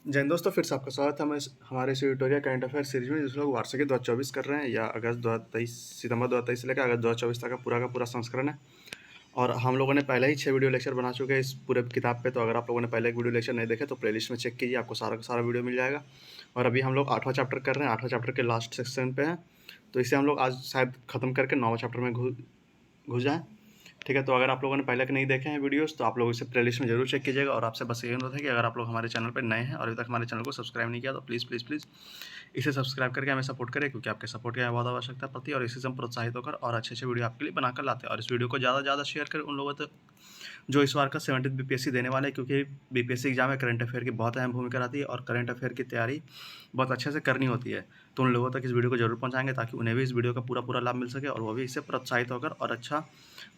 जय हिंद दोस्तों, फिर से आपका स्वागत है हमारे इस ट्यूटोरियल करंट अफेयर सीरीज में, जिसमें लोग वार्षिक 2024 कर रहे हैं या अगस्त 2023 सितंबर 2023 से लेकर अगस्त 2024 तक का पूरा संस्करण है। और हम लोगों ने पहले ही 6 वीडियो लेक्चर बना चुके हैं इस पूरे किताब पे। तो अगर आप लोगों ने पहले एक वीडियो लेक्चर नहीं देखे तो प्लेलिस्ट में चेक कीजिए, आपको सारा का सारा वीडियो मिल जाएगा। और अभी हम लोग 8वां चैप्टर कर रहे हैं, 8वां चैप्टर के लास्ट सेक्शन पे हैं। तो इसे हम लोग आज शायद ख़त्म करके 9वां चैप्टर में घुस जाएँ। ठीक है, तो अगर आप लोगों ने पहले के नहीं देखे हैं वीडियोस तो आप लोग इसे प्लेलिस्ट में जरूर चेक कीजिएगा। और आपसे बस यही अनुरोध है कि अगर आप लोग हमारे चैनल पर नए हैं और अभी तक हमारे चैनल को सब्सक्राइब नहीं किया तो प्लीज़ प्लीज़ प्लीज़ इसे सब्सक्राइब करके हमें सपोर्ट करें, क्योंकि आपके सपोर्ट की हमें बहुत आवश्यकता पड़ती है। और इसी से हम प्रोत्साहित होकर और अच्छे वीडियो आपके लिए बनाकर लाते हैं। और इस वीडियो को ज़्यादा से ज़्यादा शेयर करें उन लोगों तक जो इस बार का 70th बीपीएससी देने वाले हैं, क्योंकि बीपीएससी एग्जाम में करंट अफेयर की बहुत अहम भूमिका रहती है और करंट अफेयर की तैयारी बहुत अच्छे से करनी होती है। तो उन लोगों तक इस वीडियो को जरूर पहुंचाएंगे ताकि उन्हें भी इस वीडियो का पूरा लाभ मिल सके और वो भी इससे प्रोत्साहित होकर और अच्छा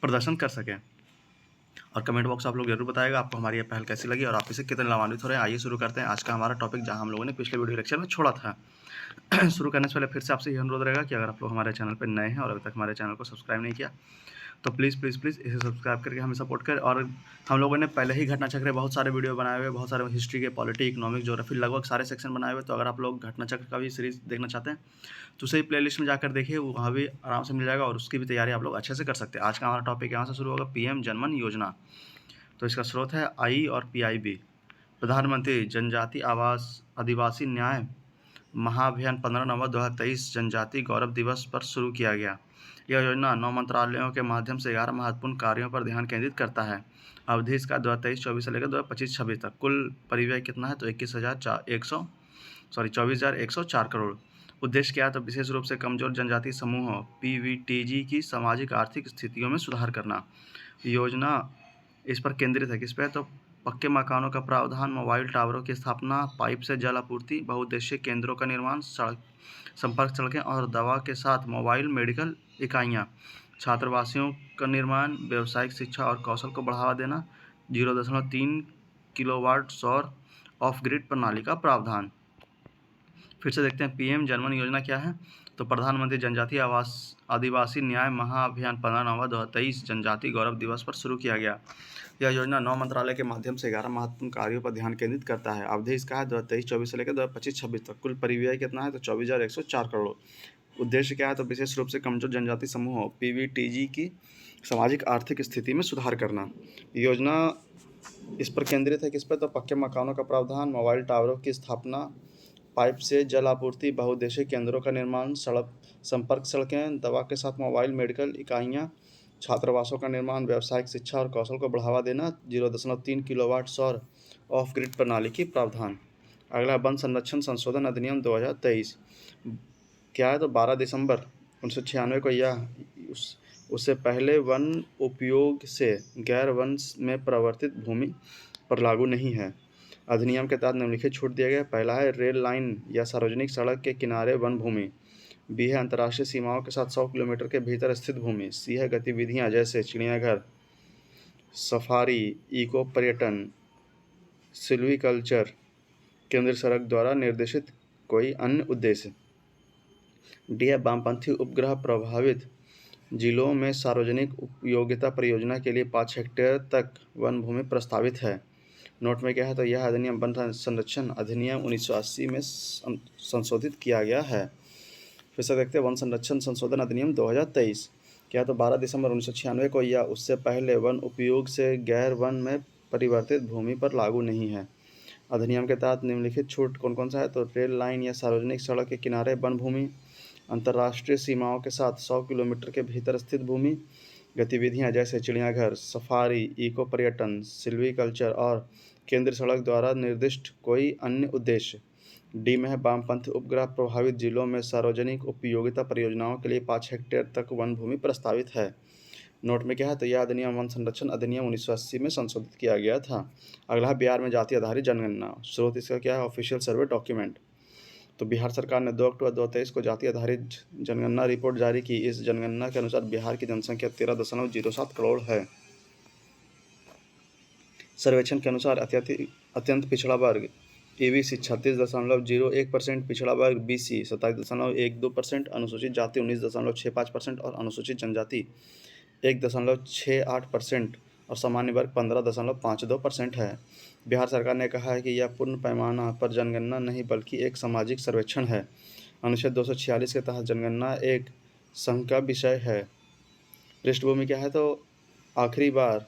प्रदर्शन कर सकें। और कमेंट बॉक्स आप लोग जरूर बताएगा आपको हमारी ये पहल कैसी लगी और आप इसे कितने लाभान्वित हो रहे हैं। आइए शुरू करते हैं आज का हमारा टॉपिक, जहां हम लोगों ने पिछले वीडियो लेक्चर में छोड़ा था। शुरू करने से पहले फिर से आपसे यह अनुरोध रहेगा कि अगर आप लोग हमारे चैनल पर नए हैं और अभी तक हमारे चैनल को सब्सक्राइब नहीं किया तो प्लीज़ प्लीज़ प्लीज़ इसे सब्सक्राइब करके हमें सपोर्ट करें। और हम लोगों ने पहले ही घटना चक्र बहुत सारे वीडियो बनाए हुए, बहुत सारे हिस्ट्री के, पॉलिटी, इकोनॉमिक, ज्योग्राफी, लगभग सारे सेक्शन बनाए हुए। तो अगर आप लोग घटना चक्र का भी सीरीज देखना चाहते हैं तो उसे प्लेलिस्ट में जाकर देखिए, वहाँ भी आराम से मिल जाएगा और उसकी भी तैयारी आप लोग अच्छे से कर सकते हैं। आज का हमारा टॉपिक यहाँ से शुरू होगा, पीएम जनमन योजना। तो इसका स्रोत है आई और पीआईबी। प्रधानमंत्री जनजाति आवास आदिवासी न्याय महाअभियान 15 नवंबर 2023 जनजाति गौरव दिवस पर शुरू किया गया। यह योजना 9 मंत्रालयों के माध्यम से 11 महत्वपूर्ण कार्यों पर ध्यान केंद्रित करता है। अवधि इसका 2023-24 से लेकर 2025-26 तक। कुल परिव्यय कितना है तो 24,104 करोड़। उद्देश्य क्या है तो विशेष रूप से कमजोर जनजाति समूहों पीवीटीजी की सामाजिक आर्थिक स्थितियों में सुधार करना। योजना इस पर केंद्रित है, किस पे तो पक्के मकानों का प्रावधान, मोबाइल टावरों की स्थापना, पाइप से जल आपूर्ति, बहुउद्देशीय केंद्रों का निर्माण, संपर्क सड़कें और दवा के साथ मोबाइल मेडिकल इकाइयाँ, छात्रावासियों का निर्माण, व्यावसायिक शिक्षा और कौशल को बढ़ावा देना, 0.3 किलोवाट सौर ऑफ ग्रिड प्रणाली का प्रावधान। फिर से देखते हैं पीएम जनमन योजना क्या है। तो प्रधानमंत्री जनजाति आवास आदिवासी न्याय महाअभियान 15 नवंबर 2023 जनजाति गौरव दिवस पर शुरू किया गया। यह योजना 9 मंत्रालय के माध्यम से 11 महत्वपूर्ण कार्यों पर ध्यान केंद्रित करता है। अवधि इसका है 2023-24 से लेकर 2025-26 तक। कुल परिव्यय कितना है तो 24,104 करोड़। उद्देश्य क्या है तो विशेष रूप से कमजोर जनजाति समूहों पीवीटीजी की सामाजिक आर्थिक स्थिति में सुधार करना। योजना इस पर केंद्रित है, किस पर तो पक्के मकानों का प्रावधान, मोबाइल टावरों की स्थापना, पाइप से जल आपूर्ति, बहुउद्देशीय केंद्रों का निर्माण, संपर्क सड़कें, दवा के साथ मोबाइल मेडिकल इकाइयाँ, छात्रावासों का निर्माण, व्यावसायिक शिक्षा और कौशल को बढ़ावा देना, 0.3 किलोवाट सौर ऑफ ग्रिड प्रणाली की प्रावधान। अगला वन संरक्षण संशोधन अधिनियम 2023 क्या है तो 12 दिसंबर 1996 को यह उससे पहले वन उपयोग से गैर वन में परिवर्तित भूमि पर लागू नहीं है। अधिनियम के तहत निम्नलिखित छूट दिए गए। पहला है रेल लाइन या सार्वजनिक सड़क के किनारे वन भूमि। बी है अंतर्राष्ट्रीय सीमाओं के साथ 100 किलोमीटर के भीतर स्थित भूमि। सी है गतिविधियां जैसे चिड़ियाघर, सफारी, इको पर्यटन, सिल्वीकल्चर, केंद्र सड़क द्वारा निर्देशित कोई अन्य उद्देश्य। डी है वामपंथी उपग्रह प्रभावित जिलों में सार्वजनिक उपयोगिता परियोजना के लिए 5 हेक्टेयर तक वन भूमि प्रस्तावित है। नोट में क्या है तो यह अधिनियम वन संरक्षण अधिनियम 1980 में संशोधित किया गया है। फिर से देखते हैं वन संरक्षण संशोधन अधिनियम 2023 क्या तो 12 दिसंबर 1996 को या उससे पहले वन उपयोग से गैर वन में परिवर्तित भूमि पर लागू नहीं है। अधिनियम के तहत निम्नलिखित छूट कौन कौन सा है तो रेल लाइन या सार्वजनिक सड़क के किनारे वन भूमि, अंतर्राष्ट्रीय सीमाओं के साथ 100 किलोमीटर के भीतर स्थित भूमि, गतिविधियां जैसे चिड़ियाघर, सफारी, इको पर्यटन, सिल्वीकल्चर और केंद्र सड़क द्वारा निर्दिष्ट कोई अन्य उद्देश्य। डी में है वामपंथी उपग्रह प्रभावित जिलों में सार्वजनिक उपयोगिता परियोजनाओं के लिए 5 हेक्टेयर तक वन भूमि प्रस्तावित है। नोट में क्या है तो यह अधिनियम वन संरक्षण अधिनियम 1980 में संशोधित किया गया था। अगला है बिहार में जाति आधारित जनगणना। स्रोत इसका क्या है ऑफिशियल सर्वे डॉक्यूमेंट। तो बिहार सरकार ने 2 अक्टूबर 2023 को जाति आधारित जनगणना रिपोर्ट जारी की। इस जनगणना के अनुसार बिहार की जनसंख्या 13.07 करोड़ है। सर्वेक्षण के अनुसार अत्यंत पिछड़ा वर्ग एबीसी 36.01%, पिछड़ा वर्ग बीसी 27.12%, अनुसूचित जाति 19.65% और अनुसूचित जनजाति 1.68% और सामान्य वर्ग 15.52% है। बिहार सरकार ने कहा है कि यह पूर्ण पैमाना पर जनगणना नहीं बल्कि एक सामाजिक सर्वेक्षण है। अनुच्छेद 246 के तहत जनगणना एक संघ का विषय है। पृष्ठभूमि क्या है तो आखिरी बार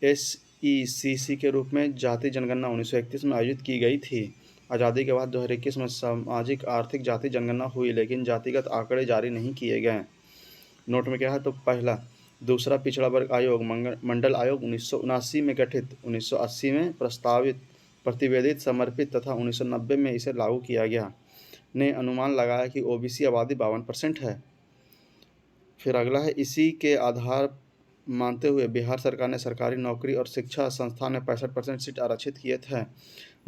SECC के रूप में जाति जनगणना 1931 में आयोजित की गई थी। आज़ादी के बाद 2021 में सामाजिक आर्थिक जाति जनगणना हुई, लेकिन जातिगत आंकड़े जारी नहीं किए गए। नोट में क्या है तो पहला, दूसरा पिछड़ा वर्ग आयोग मंडल आयोग 1979 में गठित, 1980 में प्रस्तावित, प्रतिवेदित, समर्पित तथा 1990 में इसे लागू किया गया, ने अनुमान लगाया कि OBC आबादी 52% है। फिर अगला है, इसी के आधार मानते हुए बिहार सरकार ने सरकारी नौकरी और शिक्षा संस्थान में 65% सीट आरक्षित किए थे,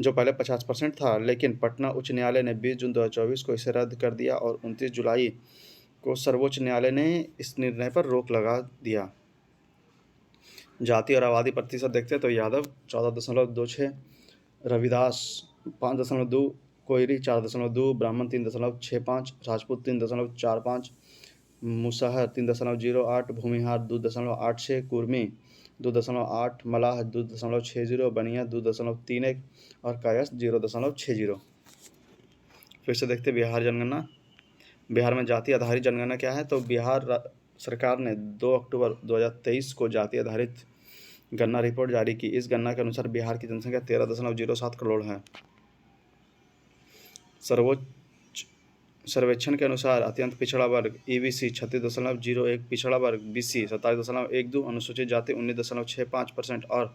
जो पहले 50% था, लेकिन पटना उच्च न्यायालय ने 20 जून 2024 को इसे रद्द कर दिया और 29 जुलाई को सर्वोच्च न्यायालय ने इस निर्णय पर रोक लगा दिया। जाति और आबादी प्रतिशत देखते हैं तो यादव 14.26, रविदास 5.2, कोयरी 4.2, ब्राह्मण 3.65, राजपूत 3.45, मुसहर 3.08, भूमिहार 2.86, कुर्मी 2.8, मलाह 2.60, बनिया 2.31 और कायस्थ 0.60। फिर से देखते बिहार जनगणना। बिहार में जाति आधारित जनगणना क्या है तो बिहार सरकार ने 2 अक्टूबर 2023 को जाति आधारित गणना रिपोर्ट जारी की। इस गणना के अनुसार बिहार की जनसंख्या 13.07 करोड़ है। सर्वोच्च सर्वेक्षण के अनुसार अत्यंत पिछड़ा वर्ग EBC 36.01, पिछड़ा वर्ग BC 27.12, अनुसूचित जाति 19.65% और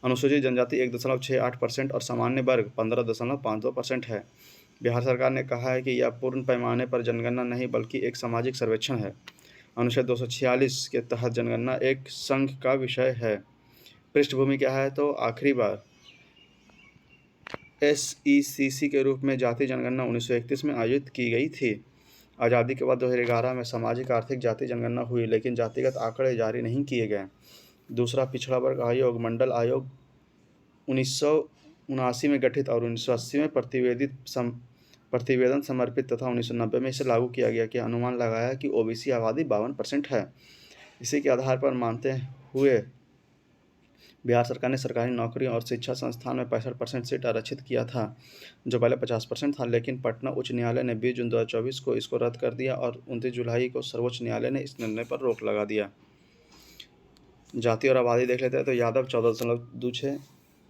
अनुसूचित जनजाति 1.68% और सामान्य वर्ग 15.52% है। बिहार सरकार ने कहा है कि यह पूर्ण पैमाने पर जनगणना नहीं बल्कि एक सामाजिक सर्वेक्षण है। अनुच्छेद 246 के तहत जनगणना एक संघ का विषय है। पृष्ठभूमि क्या है तो आखिरी बार SECC के रूप में जाति जनगणना 1931 में आयोजित की गई थी। आज़ादी के बाद 2011 में सामाजिक आर्थिक जाति जनगणना हुई, लेकिन जातिगत आंकड़े जारी नहीं किए गए। दूसरा पिछड़ा वर्ग आयोग मंडल आयोग 1979 में गठित और 1980 में प्रतिवेदन समर्पित तथा 1990 में इसे लागू किया गया कि अनुमान लगाया कि OBC आबादी 52% है। इसी के आधार पर मानते हुए बिहार सरकार ने सरकारी नौकरी और शिक्षा संस्थान में 65% सीट आरक्षित किया था, जो पहले 50% था, लेकिन पटना उच्च न्यायालय ने 20 जून 2024 को इसको रद्द कर दिया और 29 जुलाई को सर्वोच्च न्यायालय ने इस निर्णय पर रोक लगा दिया। जाति और आबादी देख लेते हैं तो यादव 14.26,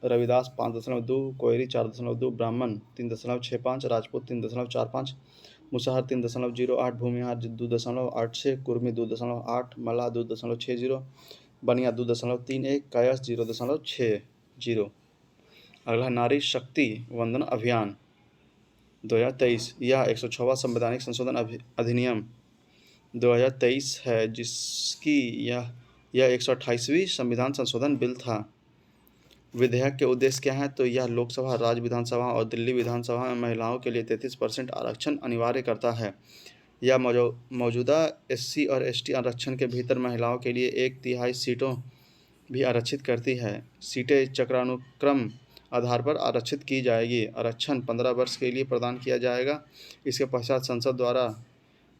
रविदास 5.2, कोयरी 4.2, ब्राह्मण 3.65, राजपूत 3.45, मुसहर 3.08, भूमिहार 2.86, कुर्मी 2.8, मल्लाह 2.60, बनिया 2.31, कायस्थ 0.60। अगला नारी शक्ति वंदन अभियान 2023, यह 106वां संवैधानिक संशोधन अधिनियम 2023 है, जिसकी यह 128वीं संविधान संशोधन बिल था। विधेयक के उद्देश्य क्या हैं तो यह लोकसभा, राज्य विधानसभा और दिल्ली विधानसभा में महिलाओं के लिए 33% आरक्षण अनिवार्य करता है। यह मौजूदा SC और ST आरक्षण के भीतर महिलाओं के लिए 1/3 सीटों भी आरक्षित करती है। सीटें चक्रानुक्रम आधार पर आरक्षित की जाएगी। आरक्षण 15 वर्ष के लिए प्रदान किया जाएगा। इसके पश्चात संसद द्वारा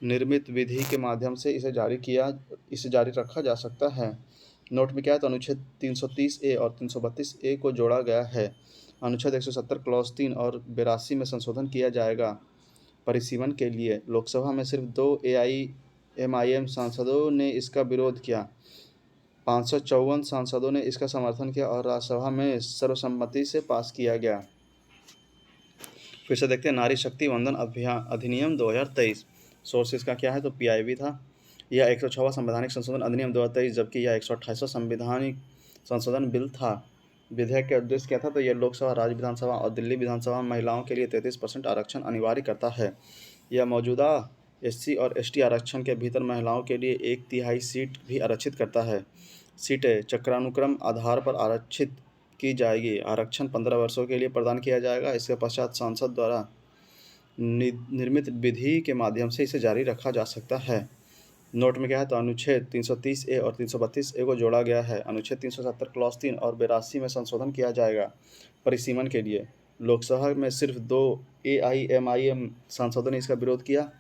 निर्मित विधि के माध्यम से इसे जारी रखा जा सकता है। नोट में क्या है तो अनुच्छेद 330A और 332A को जोड़ा गया है। अनुच्छेद 170 क्लॉज 3 और 82 में संशोधन किया जाएगा। परिसीमन के लिए लोकसभा में सिर्फ 2 AIMIM सांसदों ने इसका विरोध किया, 554 सांसदों ने इसका समर्थन किया और राज्यसभा में सर्वसम्मति से पास किया गया। फिर से देखते हैं नारी शक्ति वंदन अधिनियम 2023। सोर्स इसका क्या है तो PIB था। यह 106वां संवैधानिक संशोधन अधिनियम 2023, जबकि यह 128वां संवैधानिक संशोधन बिल था। विधेयक का उद्देश्य क्या था तो यह लोकसभा, राज्य विधानसभा और दिल्ली विधानसभा में महिलाओं के लिए 33% आरक्षण अनिवार्य करता है। यह मौजूदा SC और ST आरक्षण के भीतर महिलाओं के लिए 1/3 सीट भी आरक्षित करता है। सीटें चक्रानुक्रम आधार पर आरक्षित की जाएगी। आरक्षण 15 वर्षों के लिए प्रदान किया जाएगा। इसके पश्चात संसद द्वारा निर्मित विधि के माध्यम से इसे जारी रखा जा सकता है। नोट में क्या है तो अनुच्छेद 330A और 332A को जोड़ा गया है। अनुच्छेद 370 क्लॉज 3 और 82 में संशोधन किया जाएगा। परिसीमन के लिए लोकसभा में सिर्फ 2 AIMIM सांसदों ने इसका विरोध किया,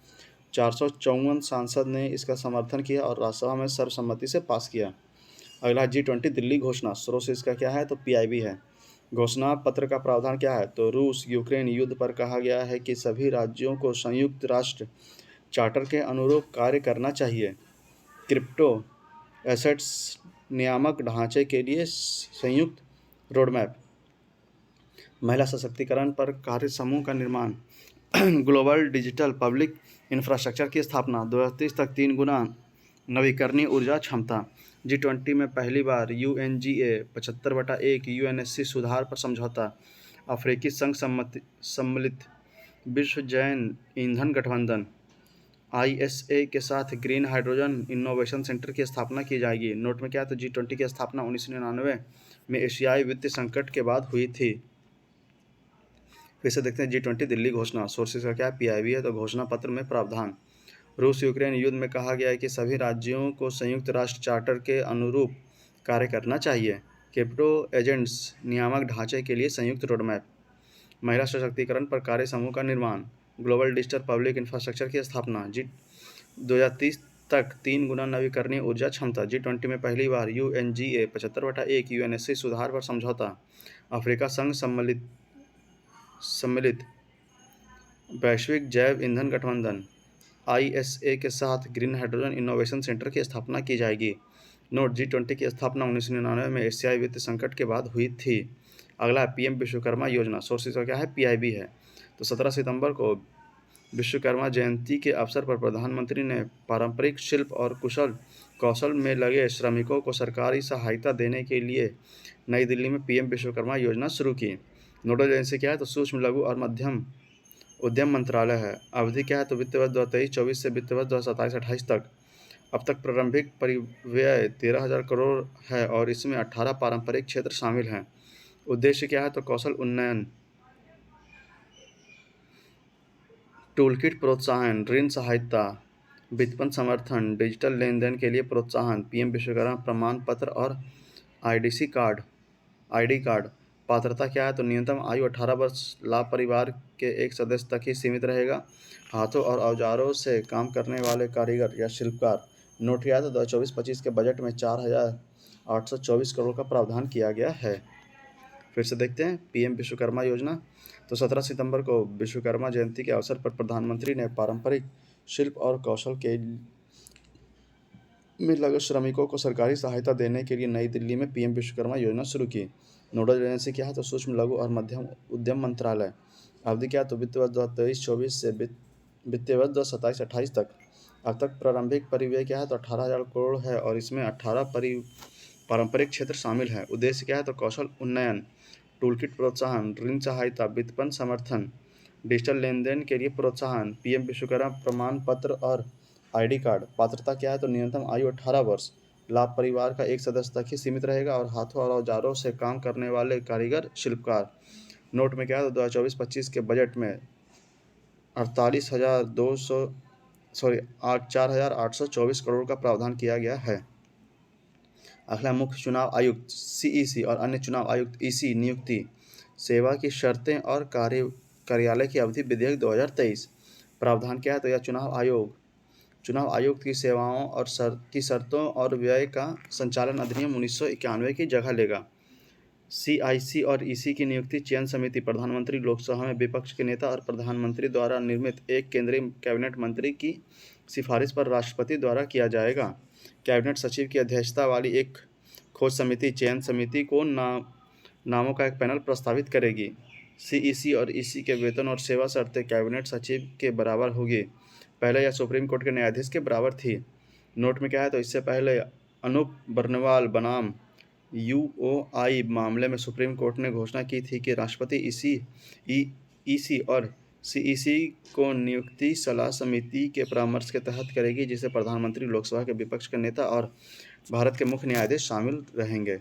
454 सांसद ने इसका समर्थन किया और राज्यसभा में सर्वसम्मति से पास किया। अगला G20 दिल्ली घोषणा, स्रोत से इसका क्या है तो PIB है। घोषणा पत्र का प्रावधान क्या है तो रूस यूक्रेन युद्ध पर कहा गया है कि सभी राज्यों को संयुक्त राष्ट्र चार्टर के अनुरूप कार्य करना चाहिए। क्रिप्टो एसेट्स नियामक ढांचे के लिए संयुक्त रोडमैप। महिला सशक्तिकरण पर कार्य समूह का निर्माण। ग्लोबल डिजिटल पब्लिक इंफ्रास्ट्रक्चर की स्थापना। 2030 तक 3 गुना नवीकरणीय ऊर्जा क्षमता। G20 में पहली बार UNGA 75/1 UNSC सुधार पर समझौता। अफ्रीकी संघ सम्मिलित विश्व जैन ईंधन गठबंधन ISA के साथ ग्रीन हाइड्रोजन इनोवेशन सेंटर की स्थापना की जाएगी। नोट में क्या है तो G20 की स्थापना 1999 में एशियाई वित्तीय संकट के बाद हुई थी। फिर से देखते हैं G20 दिल्ली घोषणा, सोर्सेज का क्या है PIB है। तो घोषणा पत्र में प्रावधान। रूस यूक्रेन युद्ध में कहा गया है कि सभी राज्यों को संयुक्त राष्ट्र चार्टर के अनुरूप कार्य करना चाहिए। क्रिप्टो एजेंट्स नियामक ढांचे के लिए संयुक्त रोडमैप। महिला सशक्तिकरण पर कार्य समूह का निर्माण। ग्लोबल डिजिटल पब्लिक इंफ्रास्ट्रक्चर की स्थापना। 2030 तक 3 गुना नवीकरणीय ऊर्जा क्षमता। G20 में पहली बार UNGA 75/1 UNSC सुधार पर समझौता। अफ्रीका संघ सम्मिलित वैश्विक जैव ईंधन गठबंधन ISA के साथ ग्रीन हाइड्रोजन इनोवेशन सेंटर की स्थापना की जाएगी। नोट G20 की स्थापना 1999 में एशियाई वित्तीय संकट के बाद हुई थी। अगला PM विश्वकर्मा योजना, सोर्सेज का क्या है PIB है। तो 17 सितंबर को विश्वकर्मा जयंती के अवसर पर प्रधानमंत्री ने पारंपरिक शिल्प और कुशल कौशल में लगे श्रमिकों को सरकारी सहायता देने के लिए नई दिल्ली में PM विश्वकर्मा योजना शुरू की। नोडल एजेंसी क्या है तो सूक्ष्म लघु और मध्यम उद्यम मंत्रालय है। अवधि क्या है तो वित्त वर्ष 2023-24 से वित्त वर्ष 2027-28 तक। अब तक प्रारंभिक परिव्यय 13,000 करोड़ है और इसमें 18 पारंपरिक क्षेत्र शामिल हैं। उद्देश्य क्या है तो कौशल उन्नयन, टूलकिट प्रोत्साहन, ऋण सहायता, वित्तपोषण समर्थन, डिजिटल लेन देन के लिए प्रोत्साहन, PM विश्वकर्मा प्रमाण पत्र और IDC कार्ड ID कार्ड। पात्रता क्या है तो न्यूनतम आयु 18 वर्ष, लाभ परिवार के एक सदस्य तक ही सीमित रहेगा। हाथों और औजारों से काम करने वाले कारीगर या शिल्पकार। नोट किया तो 2024-25 के बजट में 4,824 करोड़ का प्रावधान किया गया है। फिर से देखते हैं PM विश्वकर्मा योजना। तो 17 सितंबर को विश्वकर्मा जयंती के अवसर पर प्रधानमंत्री ने पारंपरिक शिल्प और कौशल के में लगे श्रमिकों को सरकारी सहायता देने के लिए नई दिल्ली में PM विश्वकर्मा योजना शुरू की। नोडल एजेंसी क्या है तो सूक्ष्म लघु और मध्यम उद्यम मंत्रालय। अवधि क्या है तो वित्त वर्ष 2023-24 से वित्तीय वर्ष 2027-28 तक। अब तक प्रारंभिक परिव्यय क्या है तो 18,000 करोड़ है और इसमें 18 पारंपरिक क्षेत्र शामिल हैं। उद्देश्य क्या है तो कौशल उन्नयन, टूलकिट प्रोत्साहन, ऋण सहायता, वित्तपोषण समर्थन, डिजिटल लेन देन के लिए प्रोत्साहन, PM विश्वकर्मा प्रमाण पत्र और ID कार्ड। पात्रता क्या है तो न्यूनतम आयु 18 वर्ष, लाभ परिवार का एक सदस्य तक ही सीमित रहेगा और हाथों और औजारों से काम करने वाले कारीगर शिल्पकार। नोट में क्या है तो 2024-25 के बजट में 4,824 करोड़ का प्रावधान किया गया है। अगला मुख्य चुनाव आयुक्त CEC और अन्य चुनाव आयुक्त EC नियुक्ति, सेवा की शर्तें और कार्यालय की अवधि विधेयक 2023। प्रावधान क्या है तो यह चुनाव आयुक्त की सेवाओं और की शर्तों और व्यय का संचालन अधिनियम 1991 की जगह लेगा। CIC और EC की नियुक्ति चयन समिति, प्रधानमंत्री लोकसभा में विपक्ष के नेता और प्रधानमंत्री द्वारा निर्मित एक केंद्रीय कैबिनेट मंत्री की सिफारिश पर राष्ट्रपति द्वारा किया जाएगा। कैबिनेट सचिव की अध्यक्षता वाली एक खोज समिति चयन समिति को नामों का एक पैनल प्रस्तावित करेगी। CEC और EC के वेतन और सेवा शर्तें कैबिनेट सचिव के बराबर होगी। पहले यह सुप्रीम कोर्ट के न्यायाधीश के बराबर थी। नोट में क्या है तो इससे पहले अनूप बर्नवाल बनाम UOI मामले में सुप्रीम कोर्ट ने घोषणा की थी कि राष्ट्रपति EC और CEC को नियुक्ति सलाह समिति के परामर्श के तहत करेगी, जिसे प्रधानमंत्री, लोकसभा के विपक्ष के नेता और भारत के मुख्य न्यायाधीश शामिल रहेंगे।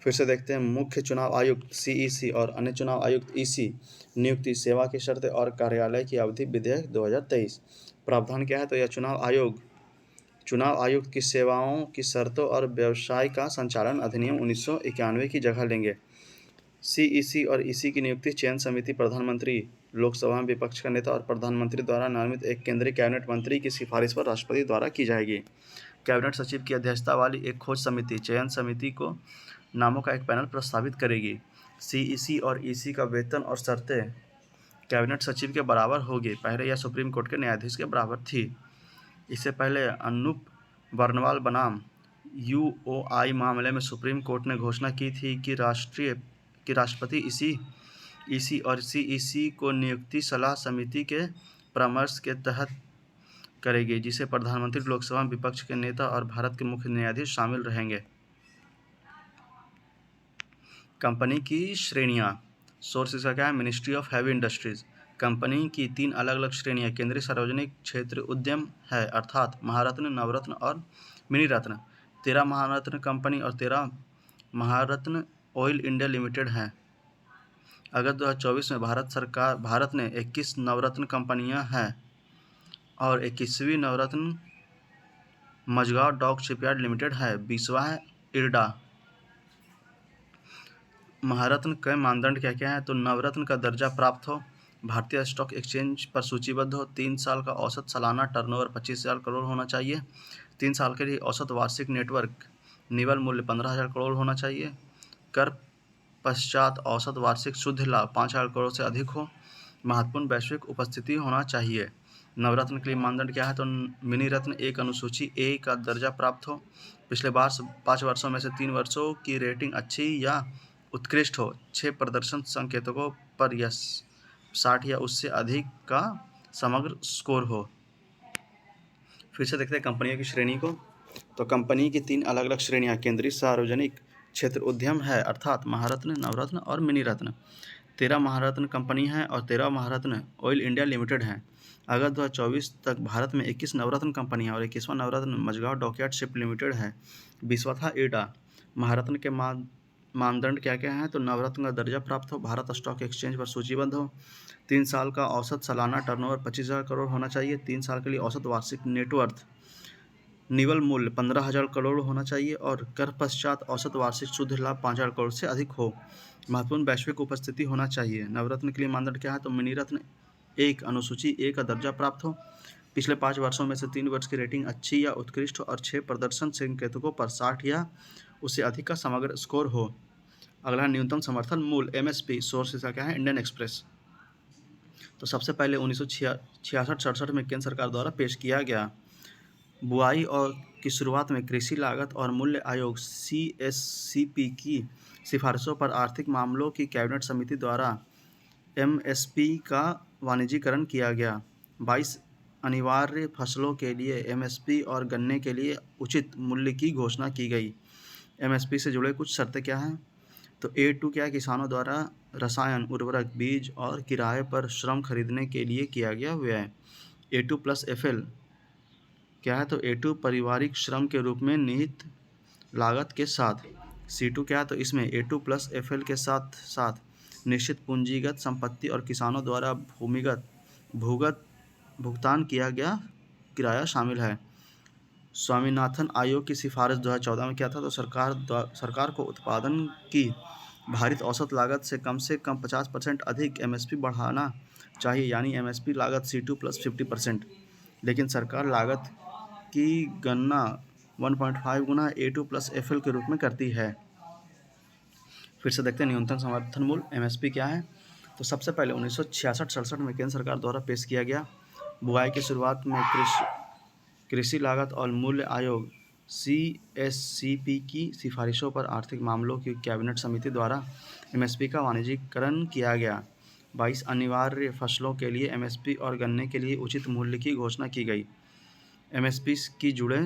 फिर से देखते हैं मुख्य चुनाव आयुक्त CEC और अन्य चुनाव आयुक्त EC नियुक्ति, सेवा की शर्तें और कार्यालय की अवधि विधेयक 2023। प्रावधान क्या है तो यह चुनाव आयुक्त की सेवाओं की शर्तों और व्यवसाय का संचालन अधिनियम 1991 की जगह लेंगे। CEC और EC की नियुक्ति चयन समिति, प्रधानमंत्री लोकसभा में विपक्ष का नेता और प्रधानमंत्री द्वारा नामित एक केंद्रीय कैबिनेट मंत्री की सिफारिश पर राष्ट्रपति द्वारा की जाएगी। कैबिनेट सचिव की अध्यक्षता वाली एक खोज समिति चयन समिति को नामों का एक पैनल प्रस्तावित करेगी। सीईसी और ईसी का वेतन और शर्तें कैबिनेट सचिव के बराबर होगी। पहले यह सुप्रीम कोर्ट के न्यायाधीश के बराबर थी। इससे पहले अनूप बर्नवाल बनाम यूओआई मामले में सुप्रीम कोर्ट ने घोषणा की थी कि राष्ट्रपति ईसी और सीईसी को नियुक्ति सलाह समिति के परामर्श के तहत करेगी, जिसे प्रधानमंत्री, लोकसभा में विपक्ष के नेता और भारत के मुख्य न्यायाधीश शामिल रहेंगे। कंपनी की श्रेणियां। सोर्स इसका क्या है? Ministry of heavy industries. Company की 3 अलग अलग श्रेणियां केंद्रीय सार्वजनिक क्षेत्र उद्यम है, अर्थात महारत्न, नवरत्न और मिनी रत्न। 13 महारत्न कंपनी और 13 महारत्न ऑयल इंडिया लिमिटेड हैं। अगस्त 2024 में भारत ने 21 नवरत्न कंपनियां हैं और 21वीं नवरत्न मझगांव डॉक शिपयार्ड लिमिटेड है। 20वां है इरडा। महारत्न के मानदंड क्या क्या है? तो नवरत्न का दर्जा प्राप्त हो, भारतीय स्टॉक एक्सचेंज पर सूचीबद्ध हो, 3 साल का औसत सालाना टर्नओवर 25,000 करोड़ होना चाहिए, 3 साल के लिए औसत वार्षिक नेटवर्क निवल मूल्य 15,000 करोड़ होना चाहिए, कर पश्चात औसत वार्षिक शुद्ध लाभ 5,000 करोड़ से अधिक हो, महत्वपूर्ण वैश्विक उपस्थिति होना चाहिए। नवरत्न के लिए मानदंड क्या है? तो मिनी रत्न 1 अनुसूची ए का दर्जा प्राप्त हो, पिछले 5 वर्षों में से 3 वर्षों की रेटिंग अच्छी या उत्कृष्ट हो, 6 प्रदर्शन संकेतकों पर यस 60 या उससे अधिक का समग्र स्कोर हो। फिर से देखते हैं कंपनियों की श्रेणी को। तो कंपनी की 3 अलग अलग श्रेणियां केंद्रीय सार्वजनिक क्षेत्र उद्यम है, अर्थात महारत्न, नवरत्न और मिनी रत्न। 13 महारत्न कंपनी हैं और 13 महारत्न ऑयल इंडिया लिमिटेड हैं। अगस्त 2024 तक भारत में 21 नवरत्न कंपनियां और 21वां नवरत्न मझगांव डॉकयार्ड शिप लिमिटेड है। 20वां था इरडा। महारत्न के मानदंड क्या क्या हैं? तो नवरत्न का दर्जा प्राप्त हो, भारत स्टॉक एक्सचेंज पर सूचीबद्ध हो, 3 साल का औसत सालाना टर्नओवर 25,000 करोड़ होना चाहिए, 3 साल के लिए औसत वार्षिक नेटवर्थ निवल मूल्य 15,000 करोड़ होना चाहिए और कर पश्चात औसत वार्षिक शुद्ध लाभ 5,000 करोड़ से अधिक हो, महत्वपूर्ण वैश्विक उपस्थिति होना चाहिए। नवरत्न के लिए मानदंड क्या है? तो मिनी रत्न 1 अनुसूची ए का दर्जा प्राप्त हो, पिछले 5 वर्षों में से 3 वर्ष की रेटिंग अच्छी या उत्कृष्ट हो और 6 प्रदर्शन संकेतकों पर 60 या उससे अधिक का समग्र स्कोर हो। अगला न्यूनतम समर्थन मूल्य एमएसपी। सोर्स इसका क्या है? Indian express. तो सबसे पहले 1966-67 में केंद्र सरकार द्वारा पेश किया गया। बुआई और की शुरुआत में कृषि लागत और मूल्य आयोग CSCP की सिफारिशों पर आर्थिक मामलों की कैबिनेट समिति द्वारा MSP का वाणिज्यीकरण किया गया। 22 अनिवार्य फसलों के लिए MSP और गन्ने के लिए उचित मूल्य की घोषणा की गई। MSP से जुड़े कुछ शर्तें क्या हैं? तो A2 क्या है? किसानों द्वारा रसायन, उर्वरक, बीज और किराए पर श्रम खरीदने के लिए किया गया व्यय। A2 प्लस FL क्या है? तो A2 पारिवारिक श्रम के रूप में निहित लागत के साथ। C2 क्या है? तो इसमें A2 प्लस FL के साथ साथ निश्चित पूंजीगत संपत्ति और किसानों द्वारा भूगत भुगतान किया गया किराया शामिल है। स्वामीनाथन आयोग की सिफारिश 2014 में क्या था? तो सरकार को उत्पादन की भारित औसत लागत से कम 50% अधिक MSP बढ़ाना चाहिए, यानी MSP लागत C2 प्लस 50%। लेकिन सरकार लागत की गणना 1.5 गुना A2 प्लस FL के रूप में करती है। फिर से देखते हैं न्यूनतम समर्थन मूल्य MSP क्या है। तो सबसे पहले 1966-67 में केंद्र सरकार द्वारा पेश किया गया। बुआई की शुरुआत में कृषि लागत और मूल्य आयोग CSCP की सिफारिशों पर आर्थिक मामलों की कैबिनेट समिति द्वारा MSP का वाणिज्यीकरण किया गया। 22 अनिवार्य फसलों के लिए MSP और गन्ने के लिए उचित मूल्य की घोषणा की गई। MSP की जुड़े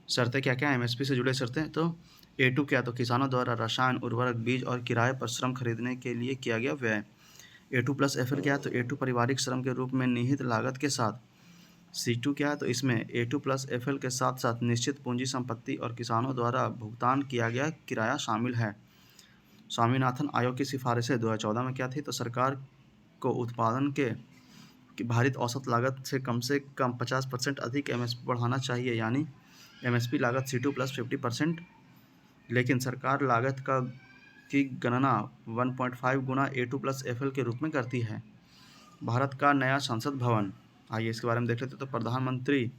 शर्तें क्या क्या हैं? MSP से जुड़े शर्तें तो A2 क्या? तो किसानों द्वारा रसायन, उर्वरक, बीज और किराए पर श्रम खरीदने के लिए किया गया व्यय। A2 प्लस FL क्या है? तो A2 पारिवारिक श्रम के रूप में निहित लागत के साथ। C2 क्या है? तो इसमें A2 प्लस FL के साथ साथ निश्चित पूंजी संपत्ति और किसानों द्वारा भुगतान किया गया किराया शामिल है। स्वामीनाथन आयोग की सिफारिशें 2014 में क्या थी? तो सरकार को उत्पादन की भारित औसत लागत से कम 50% अधिक MSP बढ़ाना चाहिए, यानी MSP लागत C2 प्लस 50%। लेकिन सरकार लागत की गणना 1.5 गुना A2 प्लस FL के रूप में करती है। भारत का नया संसद भवन, आइए इसके बारे में देख लेते हैं। तो प्रधानमंत्री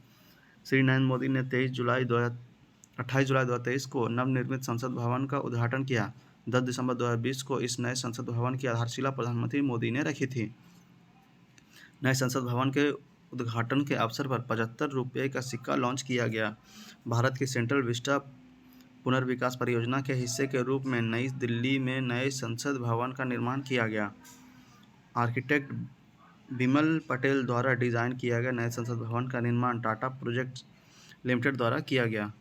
श्री नरेंद्र मोदी ने 28 जुलाई 2023 को नवनिर्मित संसद भवन का उद्घाटन किया। 10 दिसंबर 2020 को इस नए संसद भवन की आधारशिला प्रधानमंत्री मोदी ने रखी थी। नए संसद भवन के उद्घाटन के अवसर पर 75 रुपये का सिक्का लॉन्च किया गया। भारत की सेंट्रल विस्टा पुनर्विकास परियोजना के हिस्से के रूप में नई दिल्ली में नए संसद भवन का निर्माण किया गया। आर्किटेक्ट बिमल पटेल द्वारा डिज़ाइन किया गया नए संसद भवन का निर्माण टाटा प्रोजेक्ट्स लिमिटेड द्वारा किया गया।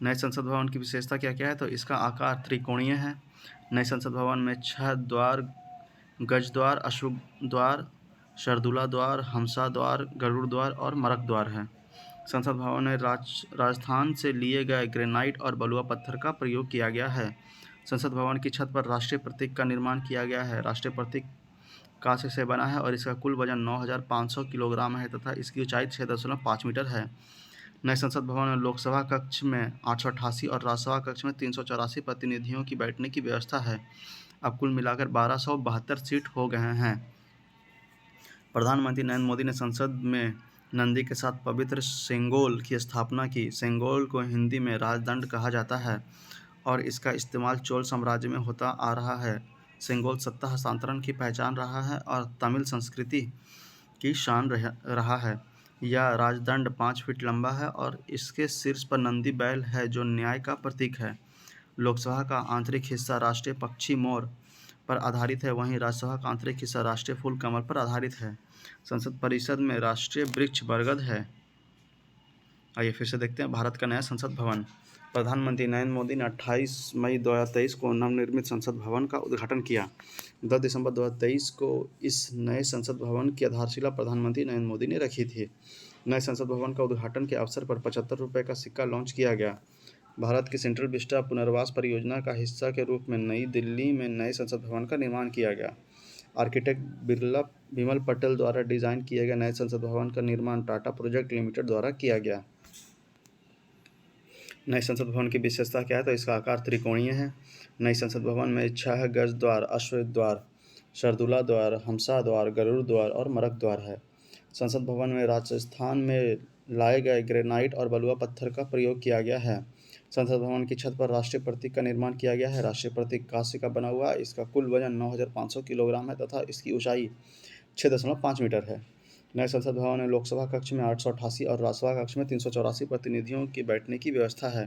नए संसद भवन की विशेषता क्या क्या है? तो इसका आकार त्रिकोणीय है। नए संसद भवन में 6 द्वार, गज द्वार, अशोक द्वार, शार्दुला द्वार, हमसा द्वार, गरुड़ द्वार और मरक द्वार है। संसद भवन में राजस्थान से लिए गए ग्रेनाइट और बलुआ पत्थर का प्रयोग किया गया है। संसद भवन की छत पर राष्ट्रीय प्रतीक का निर्माण किया गया है। राष्ट्रीय प्रतीक कांस्य से बना है और इसका कुल वजन 9,500 किलोग्राम है तथा इसकी ऊंचाई 6.5 मीटर है। नए संसद भवन में लोकसभा कक्ष में 888 और राज्यसभा कक्ष में 384 प्रतिनिधियों की बैठने की व्यवस्था है। अब कुल मिलाकर 1272 सीट हो गए हैं। प्रधानमंत्री नरेंद्र मोदी ने संसद में नंदी के साथ पवित्र सेंगोल की स्थापना की। सेंगोल को हिंदी में राजदंड कहा जाता है और इसका इस्तेमाल चोल साम्राज्य में होता आ रहा है। सेंगोल सत्ता हस्तांतरण की पहचान रहा है और तमिल संस्कृति की शान रहा है। यह राजदंड 5 फीट लंबा है और इसके शीर्ष पर नंदी बैल है जो न्याय का प्रतीक है। लोकसभा का आंतरिक हिस्सा राष्ट्रीय पक्षी मोर पर आधारित है, वहीं राज्यसभा का आंतरिक हिस्सा राष्ट्रीय फूल कमल पर आधारित है। संसद परिसर में राष्ट्रीय वृक्ष बरगद है। आइए फिर से देखते हैं भारत का नया संसद भवन। प्रधानमंत्री नरेंद्र मोदी ने 28 मई 2023 को नवनिर्मित संसद भवन का उद्घाटन किया। 10 दिसंबर 2023 को इस नए संसद भवन की आधारशिला प्रधानमंत्री नरेंद्र मोदी ने रखी थी। नए संसद भवन का उद्घाटन के अवसर पर 75 रुपये का सिक्का लॉन्च किया गया। भारत की सेंट्रल विस्टा पुनर्वास परियोजना का हिस्सा के रूप में नई दिल्ली में नए संसद भवन का निर्माण किया गया। आर्किटेक्ट बिमल पटेल द्वारा डिज़ाइन किए गए नए संसद भवन का निर्माण टाटा प्रोजेक्ट लिमिटेड द्वारा किया गया। नए संसद भवन की विशेषता क्या है? तो इसका आकार त्रिकोणीय है। नए संसद भवन में 6 गज द्वार, अश्वेत द्वार, शार्दुला द्वार, हमसा द्वार, गरुड़ द्वार और मरक द्वार है। संसद भवन में राजस्थान में लाए गए ग्रेनाइट और बलुआ पत्थर का प्रयोग किया गया है। संसद भवन की छत पर राष्ट्रीय प्रतीक का निर्माण किया गया है। राष्ट्रीय प्रतीक कांस्य का बना हुआ है। इसका कुल वजन 9,500 किलोग्राम है तथा इसकी ऊंचाई 6.5 मीटर है। नए संसद भवन में लोकसभा कक्ष में 888 और राज्यसभा कक्ष में 384 प्रतिनिधियों की बैठने की व्यवस्था है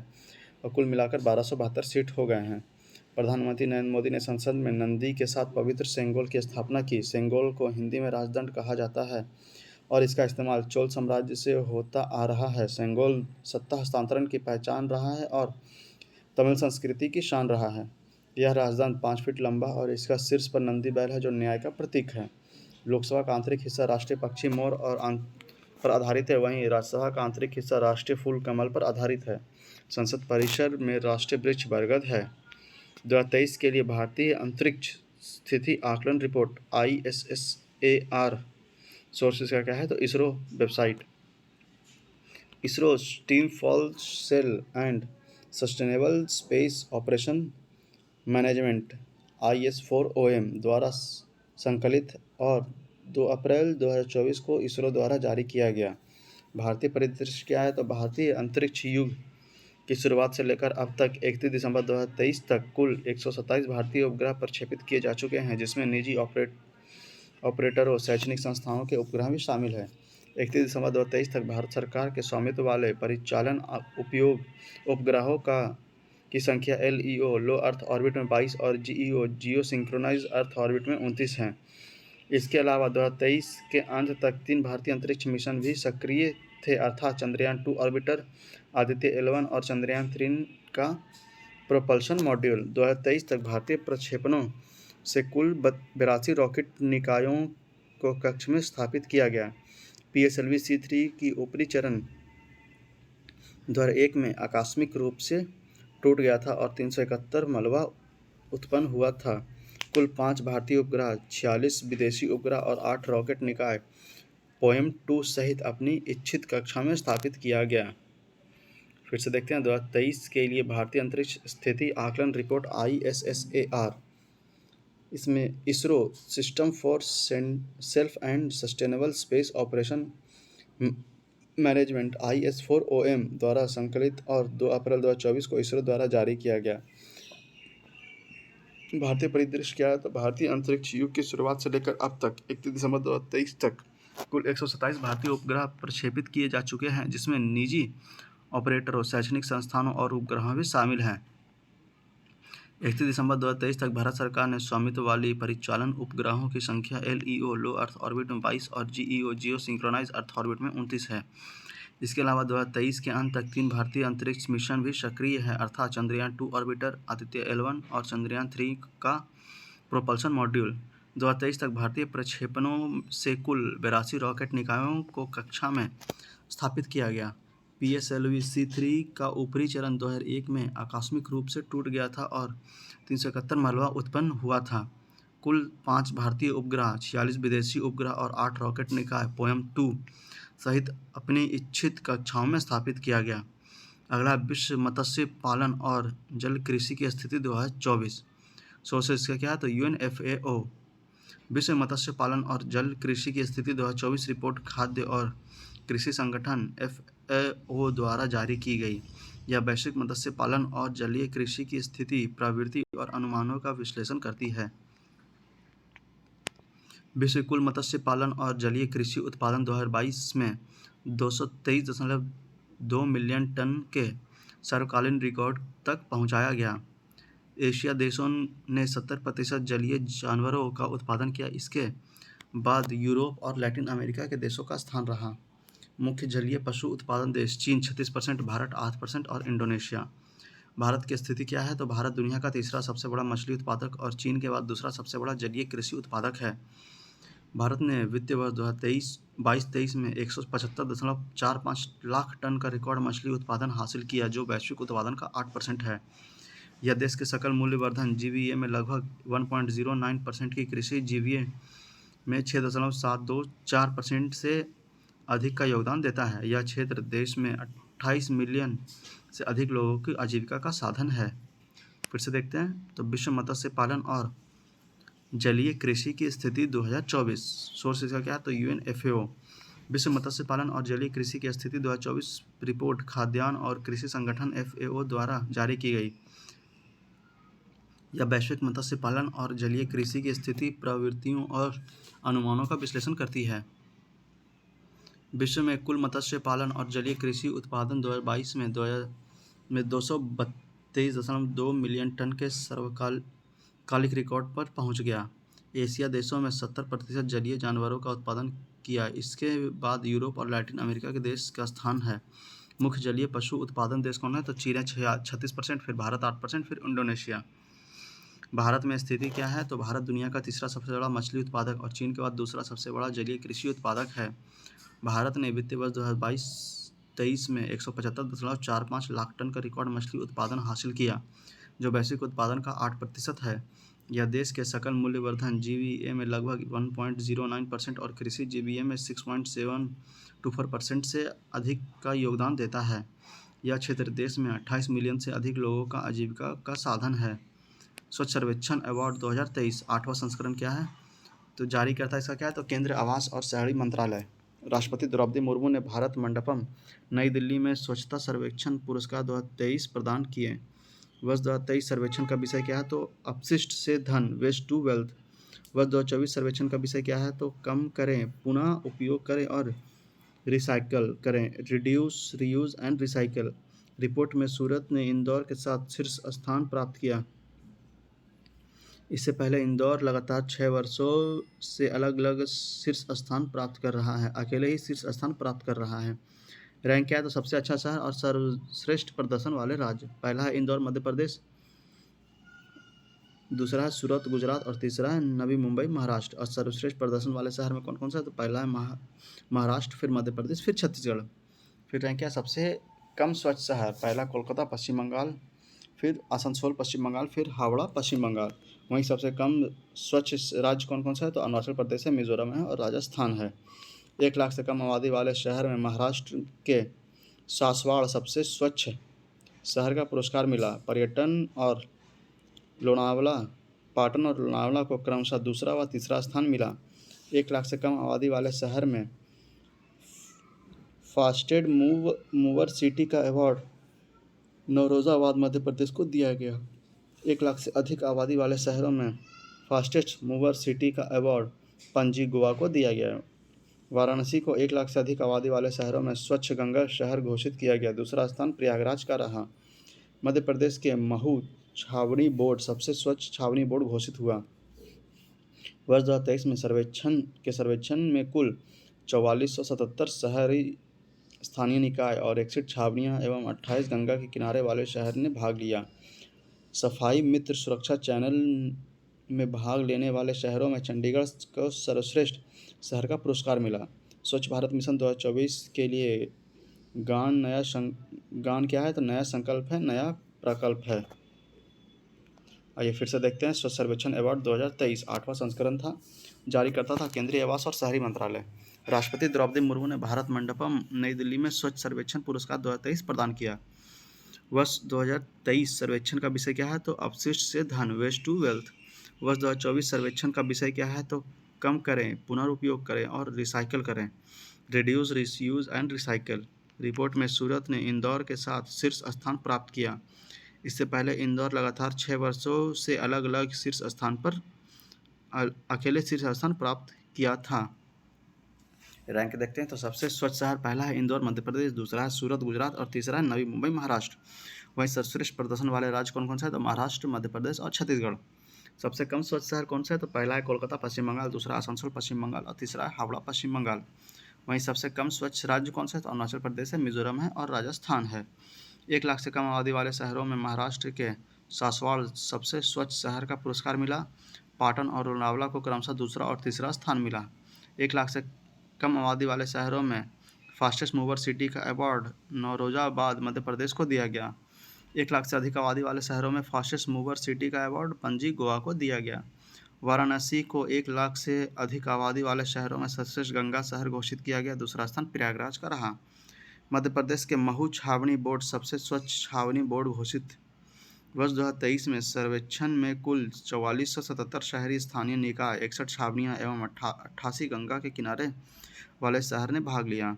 और कुल मिलाकर 1272 सीट हो गए हैं। प्रधानमंत्री नरेंद्र मोदी ने संसद में नंदी के साथ पवित्र सेंगोल की स्थापना की। सेंगोल को हिंदी में राजदंड कहा जाता है और इसका इस्तेमाल चोल साम्राज्य से होता आ रहा है। सेंगोल सत्ता हस्तांतरण की पहचान रहा है और तमिल संस्कृति की शान रहा है। यह राजदंड 5 फीट लंबा और इसका शीर्ष पर नंदी बैल है जो न्याय का प्रतीक है। लोकसभा का आंतरिक हिस्सा राष्ट्रीय पक्षी मोर और पर आधारित है, वहीं राज्यसभा का आंतरिक हिस्सा राष्ट्रीय फूल कमल पर आधारित है। संसद परिसर में राष्ट्रीय वृक्ष बरगद है। 2023 के लिए भारतीय अंतरिक्ष स्थिति आकलन रिपोर्ट ISSAR सोर्सेज का क्या है? तो ISRO website, ISRO steam fall sale and sustainable space operation management IS4OM द्वारा संकलित और 2 अप्रैल 2024 को इसरो द्वारा जारी किया गया। भारतीय परिदृश्य क्या है? तो भारतीय अंतरिक्ष युग की शुरुआत से लेकर अब तक 31 दिसंबर 2023 तक कुल 127 भारतीय उपग्रह प्रक्षेपित किए जा चुके हैं, जिसमें निजी ऑपरेटरों, शैक्षणिक संस्थानों के उपग्रह भी शामिल हैं। 31 दिसंबर 2023 तक भारत सरकार के स्वामित्व वाले परिचालन उपयोग उपग्रहों की संख्या LEO लो अर्थ ऑर्बिट में 22 और GEO जियो सिंक्रोनाइज अर्थ ऑर्बिट में 29 हैं। इसके अलावा 2023 के अंत तक 3 भारतीय अंतरिक्ष मिशन भी सक्रिय थे, अर्थात चंद्रयान 2 ऑर्बिटर, आदित्य 11 और चंद्रयान 3 का प्रोपल्शन मॉड्यूल। 2023 तक भारतीय प्रक्षेपणों से कुल 82 रॉकेट निकायों को कक्ष में स्थापित किया गया। PSLV C3 की ऊपरी चरण 2001 में आकस्मिक रूप से टूट गया था और 371 मलबा उत्पन्न हुआ था। कुल 5 भारतीय उपग्रह, 46 विदेशी उपग्रह और 8 रॉकेट निकाय POEM-2 सहित अपनी इच्छित कक्षा में स्थापित किया गया। फिर से देखते हैं 2023 के लिए भारतीय अंतरिक्ष स्थिति आकलन रिपोर्ट ISSAR। इसमें ISRO system for self and sustainable space operation management IS4OM द्वारा संकलित और 2 अप्रैल 2024 को इसरो द्वारा जारी किया गया। भारतीय परिदृश्य क्या है, तो भारतीय अंतरिक्ष युग की शुरुआत से लेकर अब तक 31 दिसंबर 2023 तक कुल 127 भारतीय उपग्रह प्रक्षेपित किए जा चुके हैं, जिसमें निजी ऑपरेटरों, शैक्षणिक संस्थानों और उपग्रह भी शामिल हैं। 31 दिसंबर 2023 तक भारत सरकार ने स्वामित्व वाली परिचालन उपग्रहों की संख्या LEO लो अर्थ ऑर्बिट में 22 और GEO जियो सिंक्रोनाइज अर्थ ऑर्बिट में 29 है। इसके अलावा 2023 के अंत तक 3 भारतीय अंतरिक्ष मिशन भी सक्रिय है, अर्थात चंद्रयान 2 ऑर्बिटर, आदित्य L1 और चंद्रयान 3 का प्रोपल्शन मॉड्यूल। 2023 तक भारतीय प्रक्षेपणों से कुल 82 रॉकेट निकायों को कक्षा में स्थापित किया गया। PSLV-C3 का ऊपरी चरण 2001 में आकस्मिक रूप से टूट गया था और 371 मलबा उत्पन्न हुआ था। कुल 5 भारतीय उपग्रह, 46 विदेशी उपग्रह और 8 रॉकेट निकाय POEM-2 सहित अपनी इच्छित कक्षाओं में स्थापित किया गया। अगला विश्व मत्स्य पालन और जल कृषि की स्थिति 2024। सोर्सेज का क्या है, तो UNFAO विश्व मत्स्य पालन और जल कृषि की स्थिति 2024 रिपोर्ट खाद्य और कृषि संगठन FAO द्वारा जारी की गई। यह वैश्विक मत्स्य पालन और जलीय कृषि की स्थिति, प्रवृत्ति और अनुमानों का विश्लेषण करती है। विश्व कुल मत्स्य पालन और जलीय कृषि उत्पादन 2022 में 223.2 मिलियन टन के सर्वकालीन रिकॉर्ड तक पहुंचाया गया। एशिया देशों ने 70% जलीय जानवरों का उत्पादन किया। इसके बाद यूरोप और लैटिन अमेरिका के देशों का स्थान रहा। मुख्य जलीय पशु उत्पादन देश चीन 36%, भारत 8% और इंडोनेशिया। भारत की स्थिति क्या है, तो भारत दुनिया का तीसरा सबसे बड़ा मछली उत्पादक और चीन के बाद दूसरा सबसे बड़ा जलीय कृषि उत्पादक है। भारत ने वित्तीय वर्ष 2022-23 में 175.45 लाख टन का रिकॉर्ड मछली उत्पादन हासिल किया, जो वैश्विक उत्पादन का 8% है। यह देश के सकल मूल्यवर्धन GVA में लगभग 1.09% की कृषि GVA में 6.724% से अधिक का योगदान देता है। यह क्षेत्र देश में 28 मिलियन से अधिक लोगों की आजीविका का साधन है। फिर से देखते हैं, तो विश्व मत्स्य पालन और जलीय कृषि की स्थिति 2024। सोर्स इसका क्या है, तो UNFAO विश्व मत्स्य पालन और जलीय कृषि की स्थिति 2024 रिपोर्ट खाद्यान्न और कृषि संगठन FAO द्वारा जारी की गई। यह वैश्विक मत्स्य पालन और जलीय कृषि की स्थिति, प्रवृत्तियों और अनुमानों का विश्लेषण करती है। विश्व में कुल मत्स्य पालन और जलीय कृषि उत्पादन 2022 में 232.2 मिलियन टन के सर्वकालिक रिकॉर्ड पर पहुंच गया। एशिया देशों में 70% जलीय जानवरों का उत्पादन किया। इसके बाद यूरोप और लैटिन अमेरिका के देश का स्थान है। मुख्य जलीय पशु उत्पादन देश कौन है, तो चीन 36%, फिर भारत 8%, फिर इंडोनेशिया। भारत में स्थिति क्या है, तो भारत दुनिया का तीसरा सबसे बड़ा मछली उत्पादक और चीन के बाद दूसरा सबसे बड़ा जलीय कृषि उत्पादक है। भारत ने वित्तीय वर्ष 2022-23 में 175.45 लाख टन का रिकॉर्ड मछली उत्पादन हासिल किया, जो वैश्विक उत्पादन का 8% है। यह देश के सकल मूल्यवर्धन GVA में लगभग 1.09% और कृषि GVA में 6.724% से अधिक का योगदान देता है। यह क्षेत्र देश में 28 मिलियन से अधिक लोगों का आजीविका का साधन है। स्वच्छ सर्वेक्षण अवार्ड 2023 8वां संस्करण क्या है, तो जारी करता है इसका क्या है, तो केंद्रीय आवास और शहरी मंत्रालय। राष्ट्रपति द्रौपदी मुर्मू ने भारत मंडपम नई दिल्ली में स्वच्छता सर्वेक्षण पुरस्कार 2023 प्रदान किए। वर्ष 2023 सर्वेक्षण का विषय क्या है, तो अपशिष्ट से धन, वेस्ट टू वेल्थ। वर्ष 2024 सर्वेक्षण का विषय क्या है, तो कम करें, पुनः उपयोग करें और रिसाइकल करें, reduce, reuse and recycle. Report में सूरत ने इंदौर के साथ शीर्ष स्थान प्राप्त किया। इससे पहले इंदौर लगातार 6 वर्षों से अलग अलग शीर्ष स्थान प्राप्त कर रहा है, अकेले ही शीर्ष स्थान प्राप्त कर रहा है। रैंक क्या है, तो सबसे अच्छा शहर और सर्वश्रेष्ठ प्रदर्शन वाले राज्य। पहला है इंदौर मध्य प्रदेश, दूसरा है सूरत गुजरात और तीसरा है नवी मुंबई महाराष्ट्र। और सर्वश्रेष्ठ प्रदर्शन वाले शहर में कौन कौन सा है, तो पहला है महाराष्ट्र, फिर मध्य प्रदेश, फिर छत्तीसगढ़। फिर रैंक क्या है, सबसे कम स्वच्छ शहर, पहला कोलकाता पश्चिम बंगाल, फिर आसनसोल पश्चिम बंगाल, फिर हावड़ा पश्चिम बंगाल। वहीं सबसे कम स्वच्छ राज्य कौन कौन सा है, तो अरुणाचल प्रदेश है, मिजोरम है और राजस्थान है। 1 लाख से कम आबादी वाले शहर में महाराष्ट्र के सासवाड़ सबसे स्वच्छ शहर का पुरस्कार मिला। पर्यटन और लोनावला पाटन और लोनावला को क्रमशः दूसरा व तीसरा स्थान मिला। 1 लाख से कम आबादी वाले शहर में फास्टेस्ट मूवर सिटी का अवार्ड नौरोजाबाद मध्य प्रदेश को दिया गया। 1 लाख से अधिक आबादी वाले शहरों में फास्टेस्ट मूवर सिटी का अवार्ड पणजी गोवा को दिया गया। वाराणसी को 1 लाख से अधिक आबादी वाले शहरों में स्वच्छ गंगा शहर घोषित किया गया। दूसरा स्थान प्रयागराज का रहा। मध्य प्रदेश के महू छावनी बोर्ड सबसे स्वच्छ छावनी बोर्ड घोषित हुआ। वर्ष 2023 में सर्वेक्षण में कुल 4477 शहरी स्थानीय निकाय और 61 छावनियां एवं 28 गंगा के किनारे वाले शहर ने भाग लिया। सफाई मित्र सुरक्षा चैनल में भाग लेने वाले शहरों में चंडीगढ़ को सर्वश्रेष्ठ शहर का पुरस्कार मिला। स्वच्छ भारत मिशन 2024 के लिए गान क्या है तो नया संकल्प है, नया प्रकल्प है। आइए फिर से देखते हैं। स्वच्छ सर्वेक्षण अवार्ड 2023 8वां संस्करण था। जारी करता था केंद्रीय आवास और शहरी मंत्रालय। राष्ट्रपति द्रौपदी मुर्मू ने भारत मंडपम नई दिल्ली में स्वच्छ सर्वेक्षण पुरस्कार 2023 प्रदान किया। वर्ष 2023 सर्वेक्षण का विषय क्या है तो अपशिष्ट से धन, वेस्ट टू वेल्थ। वर्ष 2024 सर्वेक्षण का विषय क्या है तो कम करें, पुनर्उपयोग करें और रिसाइकिल करें, reduce, reuse and recycle. Report में सूरत ने इंदौर के साथ शीर्ष स्थान प्राप्त किया। इससे पहले इंदौर लगातार 6 वर्षों से अलग अलग शीर्ष स्थान पर अकेले शीर्ष स्थान प्राप्त किया था। रैंक देखते हैं तो सबसे स्वच्छ शहर पहला है इंदौर मध्य प्रदेश, दूसरा है सूरत गुजरात और तीसरा है नवी मुंबई महाराष्ट्र। वहीं सर्वश्रेष्ठ प्रदर्शन वाले राज्य कौन कौन सा है तो महाराष्ट्र, मध्य प्रदेश और छत्तीसगढ़। सबसे कम स्वच्छ शहर कौन सा है तो पहला है कोलकाता पश्चिम बंगाल, दूसरा आसनसोल पश्चिम बंगाल और तीसरा है हावड़ा पश्चिम बंगाल। वहीं सबसे कम स्वच्छ राज्य कौन सा है तो अरुणाचल प्रदेश है, मिजोरम है और राजस्थान है। 1 लाख से कम आबादी वाले शहरों में महाराष्ट्र के सासवाल सबसे स्वच्छ शहर का पुरस्कार मिला। पाटन और लोनावला को क्रमशः दूसरा और तीसरा स्थान मिला। 1 लाख से कम आबादी वाले शहरों में फास्टेस्ट मूवर सिटी का अवार्ड नौरोजाबाद मध्य प्रदेश को दिया गया। 1 लाख से अधिक आबादी वाले शहरों में फास्टेस्ट मूवर सिटी का अवार्ड पणजी गोवा को दिया गया। वाराणसी को 1 लाख से अधिक आबादी वाले शहरों में सर्वश्रेष्ठ गंगा शहर घोषित किया गया। दूसरा स्थान प्रयागराज का रहा। मध्य प्रदेश के महू छावनी बोर्ड सबसे स्वच्छ छावनी बोर्ड घोषित। वर्ष 2023 में सर्वेक्षण में कुल 4477 शहरी स्थानीय निकाय, 61 छावनियां एवं 88 गंगा के किनारे वाले शहर ने भाग लिया।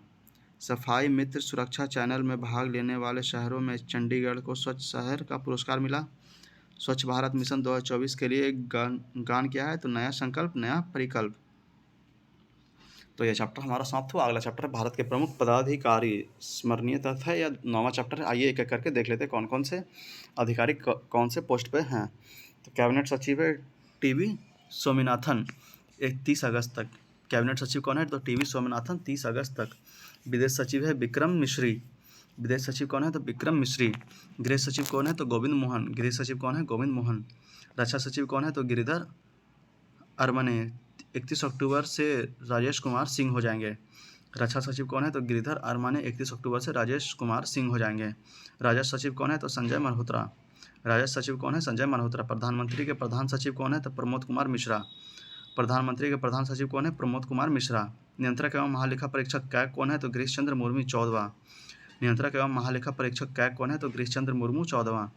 सफाई मित्र सुरक्षा चैनल में भाग लेने वाले शहरों में चंडीगढ़ को स्वच्छ शहर का पुरस्कार मिला। स्वच्छ भारत मिशन 2024 के लिए गान क्या है तो नया संकल्प, नया परिकल्प। तो यह चैप्टर हमारा समाप्त हुआ। अगला चैप्टर है भारत के प्रमुख पदाधिकारी। स्मरणीय तथ्य है या 9वां चैप्टर है। आइए एक एक करके देख लेते हैं कौन कौन से अधिकारी कौन से पोस्ट पे हैं। तो कैबिनेट सचिव है टीवी स्वामीनाथन 30 अगस्त तक। कैबिनेट सचिव कौन है तो टीवी स्वामीनाथन 30 अगस्त तक। विदेश सचिव है विक्रम मिश्री। विदेश सचिव कौन है तो विक्रम मिश्री। गृह सचिव कौन है तो गोविंद मोहन। गृह सचिव कौन है गोविंद मोहन। रक्षा सचिव कौन है तो गिरिधर अरमने। 31 अक्टूबर से राजेश कुमार सिंह हो जाएंगे। रक्षा सचिव कौन है तो गिरिधर अरमाने 31 अक्टूबर से राजेश कुमार सिंह हो जाएंगे। राजस्व सचिव कौन है तो संजय मल्होत्रा। राजस्व सचिव कौन है संजय मल्होत्रा। प्रधानमंत्री के प्रधान सचिव कौन है तो प्रमोद कुमार मिश्रा। प्रधानमंत्री के प्रधान सचिव कौन है प्रमोद कुमार मिश्रा। नियंत्रक एवं महालेखा परीक्षक कैग कौन है तो गिरीश चंद्र मुर्मू 14वां। नियंत्रक एवं महालेखा परीक्षक कैग कौन है तो गिरीश चंद्र मुर्मू 14वां।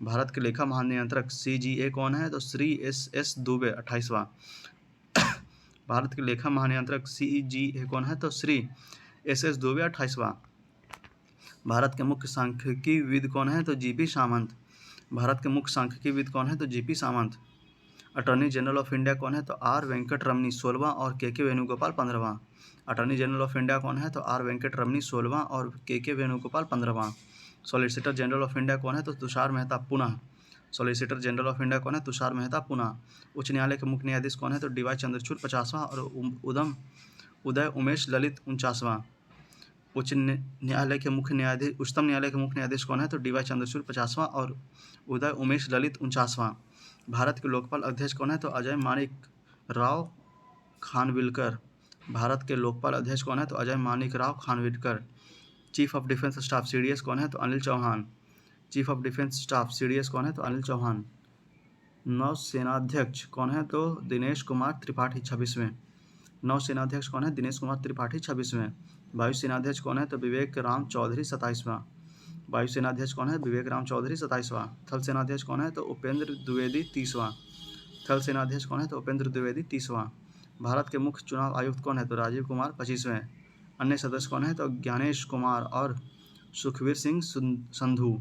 भारत के लेखा महानियंत्रक CGA कौन है तो श्री S दुबे 28वां। भारत के लेखा महानियंत्रक CGA कौन है तो श्री SS दुबे 28वां। भारत के मुख्य सांख्यिकी विद कौन है तो GP सामंत। भारत के मुख्य सांख्यिकी विद कौन है तो GP Samant. Attorney general of India कौन है तो R वेंकट रमनी 16वां और KK वेणुगोपाल 15वां। अटॉर्नी जनरल ऑफ इंडिया कौन है तो R वेंकट रमनी 16वां और KK वेणुगोपाल 15वां। सॉलिसिटर जनरल ऑफ इंडिया कौन है तो तुषार मेहता पुनः। सॉलिसिटर जनरल ऑफ इंडिया कौन है तुषार मेहता पुनः। उच्च न्यायालय के मुख्य न्यायाधीश कौन है तो DY चंद्रचूड़ 50वां और उदय उमेश ललित 49वां। उच्चतम न्यायालय के मुख्य न्यायाधीश कौन है तो DY चंद्रचूड़ 50वां और उदय उमेश ललित 49वां। भारत के लोकपाल अध्यक्ष कौन है तो अजय माणिक राव खानविलकर। भारत के लोकपाल अध्यक्ष कौन है तो Ajay Manik Rao Khanwilkar. Chief of defence staff CDS कौन है तो Anil Chauhan. Chief of defence staff CDS कौन है तो अनिल चौहान। नौसेनाध्यक्ष कौन है तो दिनेश कुमार त्रिपाठी 26वें। नौसेनाध्यक्ष कौन है दिनेश कुमार त्रिपाठी 26वें। वायुसेनाध्यक्ष कौन है तो विवेक राम चौधरी 27वां। वायुसेनाध्यक्ष कौन है विवेक राम चौधरी 27वां। थल सेनाध्यक्ष कौन है तो उपेंद्र द्विवेदी 30वां। थल सेनाध्यक्ष कौन है? तो उपेंद्र द्विवेदी 30वां। भारत के मुख्य चुनाव आयुक्त कौन है? तो राजीव कुमार 25वें। अन्य सदस्य कौन है? तो ज्ञानेश कुमार और सुखवीर सिंह संधू।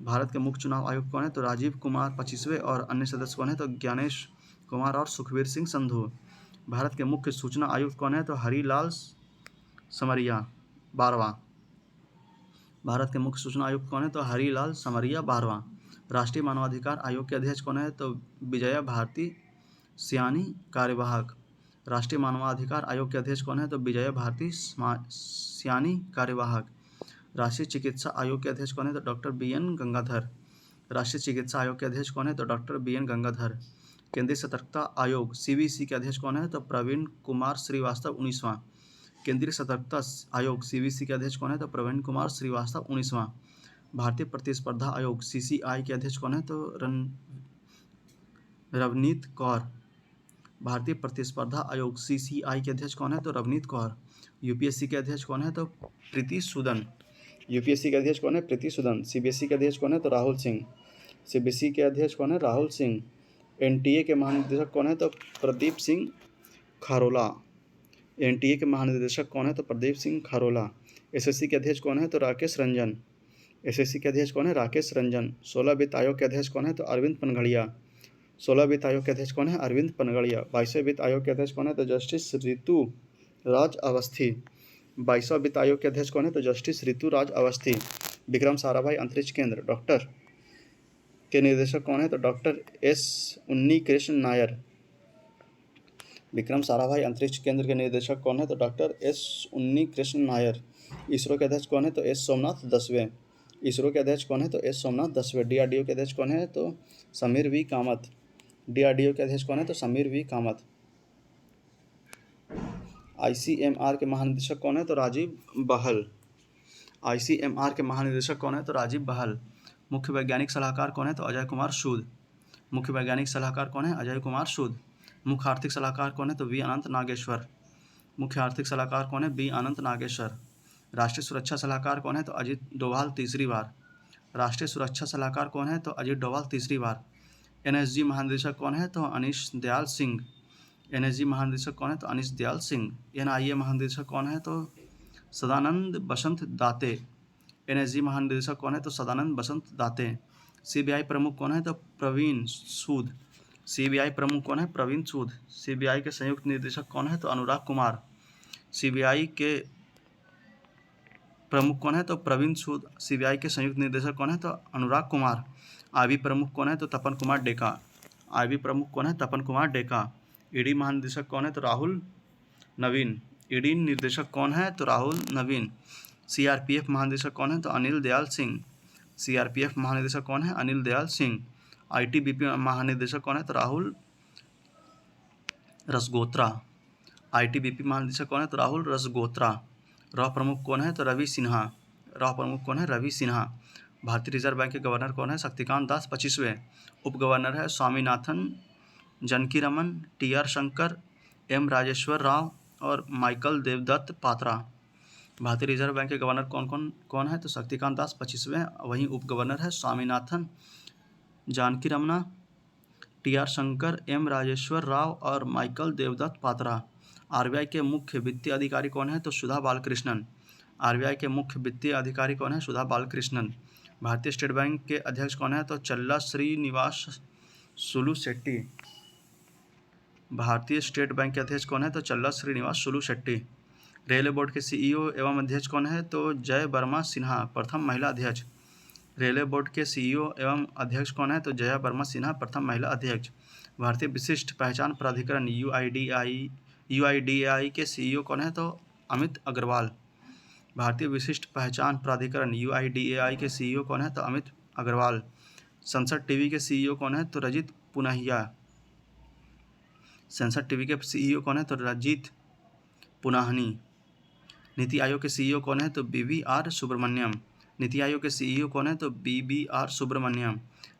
भारत के मुख्य चुनाव आयुक्त कौन है? तो राजीव कुमार 25वें और अन्य सदस्य कौन है? तो ज्ञानेश कुमार और सुखवीर सिंह संधू। भारत के मुख्य सूचना आयुक्त कौन है? तो हरिलाल समरिया 12वां। भारत के मुख्य सूचना आयुक्त कौन है? तो हरिलाल समरिया 12वां। राष्ट्रीय मानवाधिकार आयोग के अध्यक्ष कौन है? तो विजया भारती सियानी कार्यवाहक। राष्ट्रीय मानवाधिकार आयोग के अध्यक्ष कौन है? तो विजया भारती सियानी कार्यवाहक। राष्ट्रीय चिकित्सा आयोग के अध्यक्ष कौन है? तो डॉक्टर BN गंगाधर। राष्ट्रीय चिकित्सा आयोग के अध्यक्ष कौन है? तो डॉक्टर BN गंगाधर। केंद्रीय सतर्कता आयोग CBC के अध्यक्ष कौन है? तो प्रवीण कुमार श्रीवास्तव 19वां। केंद्रीय सतर्कता आयोग CBC के अध्यक्ष कौन है? तो प्रवीण कुमार श्रीवास्तव 19वां। भारतीय प्रतिस्पर्धा आयोग CCI के अध्यक्ष कौन है? तो रवनीत कौर। भारतीय प्रतिस्पर्धा आयोग CCI के अध्यक्ष कौन है? तो रवनीत कौर। UPSC के अध्यक्ष कौन है? तो प्रीति सूदन। UPSC के अध्यक्ष कौन है? प्रीति सूदन। CBSE के अध्यक्ष कौन है? तो राहुल सिंह। CBSE के अध्यक्ष कौन है? राहुल सिंह। NTA के महानिदेशक कौन है? तो प्रदीप सिंह खारोला। NTA के महानिदेशक कौन है? तो प्रदीप सिंह खारोला। SSC के अध्यक्ष कौन है? तो राकेश रंजन। SSC के अध्यक्ष कौन है? राकेश रंजन। 16 वित्त आयोग के अध्यक्ष कौन है? तो अरविंद पनगड़िया। 16 वित्त आयोग के अध्यक्ष कौन है? अरविंद पनगड़िया। 22वें वित्त आयोग के अध्यक्ष कौन है? तो जस्टिस ऋतु राज अवस्थी। 22वां वित्त आयोग के अध्यक्ष कौन है? तो जस्टिस ऋतु राज अवस्थी। विक्रम साराभाई अंतरिक्ष केंद्र डॉक्टर के निर्देशक कौन है? तो डॉक्टर S उन्नीकृष्ण नायर। विक्रम साराभाई अंतरिक्ष केंद्र के निर्देशक कौन है? तो डॉक्टर S उन्नीकृष्ण नायर। इसरो के अध्यक्ष कौन है? तो S सोमनाथ 10वें। इसरो के अध्यक्ष कौन है? तो S सोमनाथ 10वें। DRDO के अध्यक्ष कौन है? तो समीर V कामत। DRDO के अध्यक्ष कौन है? तो समीर V कामत। ICMR के महानिदेशक कौन है? तो राजीव बहल। ICMR के महानिदेशक कौन है? तो राजीव बहल। मुख्य वैज्ञानिक सलाहकार कौन है? तो अजय कुमार सूद। मुख्य वैज्ञानिक सलाहकार कौन है? अजय कुमार सूद। मुख्य आर्थिक सलाहकार कौन है? तो V अनंत नागेश्वर। मुख्य आर्थिक सलाहकार कौन है? B अनंत नागेश्वर। राष्ट्रीय सुरक्षा सलाहकार कौन है? तो अजित डोभाल 3री बार। राष्ट्रीय सुरक्षा सलाहकार कौन है? तो अजित डोभाल 3री बार। NSG महानिदेशक कौन है? तो अनीश दयाल सिंह। NSG महानिदेशक कौन है? तो अनीश दयाल सिंह। NIA महानिदेशक कौन है? तो सदानंद बसंत दाते। NSG महानिदेशक कौन है? तो सदानंद बसंत दाते। CBI प्रमुख कौन है? तो प्रवीण सूद। CBI प्रमुख कौन है? प्रवीण सूद। CBI के संयुक्त निदेशक कौन है? तो अनुराग कुमार। CBI के प्रमुख कौन है? तो प्रवीण सूद। CBI के संयुक्त निदेशक कौन है? तो अनुराग कुमार। IB प्रमुख कौन है? तो तपन कुमार डेका। IB प्रमुख कौन है? तपन कुमार डेका। ED महानिदेशक कौन है? तो राहुल नवीन। ED निर्देशक कौन है? तो राहुल नवीन। CRPF महानिदेशक कौन है? तो अनिल दयाल सिंह। CRPF महानिदेशक कौन है? अनिल दयाल सिंह। ITBP महानिदेशक कौन है? तो राहुल रसगोत्रा। ITBP महानिदेशक कौन है? तो राहुल रसगोत्रा। रॉ प्रमुख कौन है? तो रवि सिन्हा। रॉ प्रमुख कौन है? रवि सिन्हा। भारतीय रिजर्व बैंक के गवर्नर कौन है? शक्तिकांत दास 25वें। उप गवर्नर है स्वामीनाथन जानकीरमन, TR शंकर, M राजेश्वर राव और माइकल देवदत्त पात्रा। भारतीय रिजर्व बैंक के गवर्नर कौन है? तो शक्तिकांत दास 25वें। वहीं उप गवर्नर है स्वामीनाथन जानकीरमना, TR शंकर, M राजेश्वर राव और माइकल देवदत्त पात्रा। RBI के मुख्य वित्तीय अधिकारी कौन है? तो सुधा बालकृष्णन। RBI के मुख्य वित्तीय अधिकारी कौन है? सुधा बालकृष्णन। भारतीय स्टेट बैंक के अध्यक्ष कौन है? तो चल्ला श्रीनिवास सुलू शेट्टी। भारतीय स्टेट बैंक के अध्यक्ष कौन है? तो चल्ला श्रीनिवास सुलू शेट्टी। रेलवे बोर्ड के CEO एवं अध्यक्ष कौन है? तो जय वर्मा सिन्हा, प्रथम महिला अध्यक्ष। रेलवे बोर्ड के CEO एवं अध्यक्ष कौन है? तो जया वर्मा सिन्हा, प्रथम महिला अध्यक्ष। भारतीय विशिष्ट पहचान प्राधिकरण UIDAI के CEO कौन है? तो अमित अग्रवाल। भारतीय विशिष्ट पहचान प्राधिकरण UIDAI के CEO कौन है? तो अमित अग्रवाल। संसद टीवी के CEO कौन है? तो रजित पुनहिया। संसद टीवी के CEO कौन है? तो रजित पुनाहनी। नीति आयोग के CEO कौन है? तो BVR सुब्रमण्यम। नीति आयोग के CEO कौन है? तो BBR सुब्रमण्यम।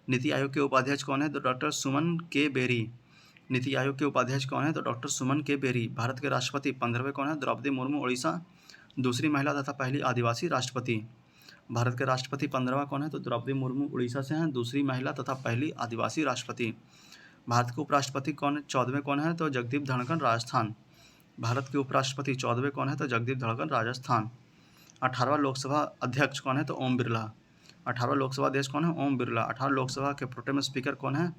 नीति आयोग के उपाध्यक्ष कौन है? तो डॉक्टर सुमन के बेरी। नीति आयोग के उपाध्यक्ष कौन है? तो डॉक्टर सुमन के बेरी। भारत के राष्ट्रपति 15वें कौन है? द्रौपदी मुर्मू, उड़ीसा, दूसरी महिला तथा पहली आदिवासी राष्ट्रपति। भारत के राष्ट्रपति 15वां कौन है? तो द्रौपदी मुर्मू उड़ीसा से हैं, दूसरी महिला तथा पहली आदिवासी राष्ट्रपति। भारत के उपराष्ट्रपति कौन है? 14वें कौन है? तो जगदीप धनखड़, राजस्थान। भारत के उपराष्ट्रपति 14वें कौन है? तो जगदीप धनखड़, राजस्थान। 18वां लोकसभा अध्यक्ष कौन है? तो ओम बिरला। 18वां लोकसभा अध्यक्ष कौन है? ओम बिरला। 18 लोकसभा के प्रोटेम स्पीकर कौन है?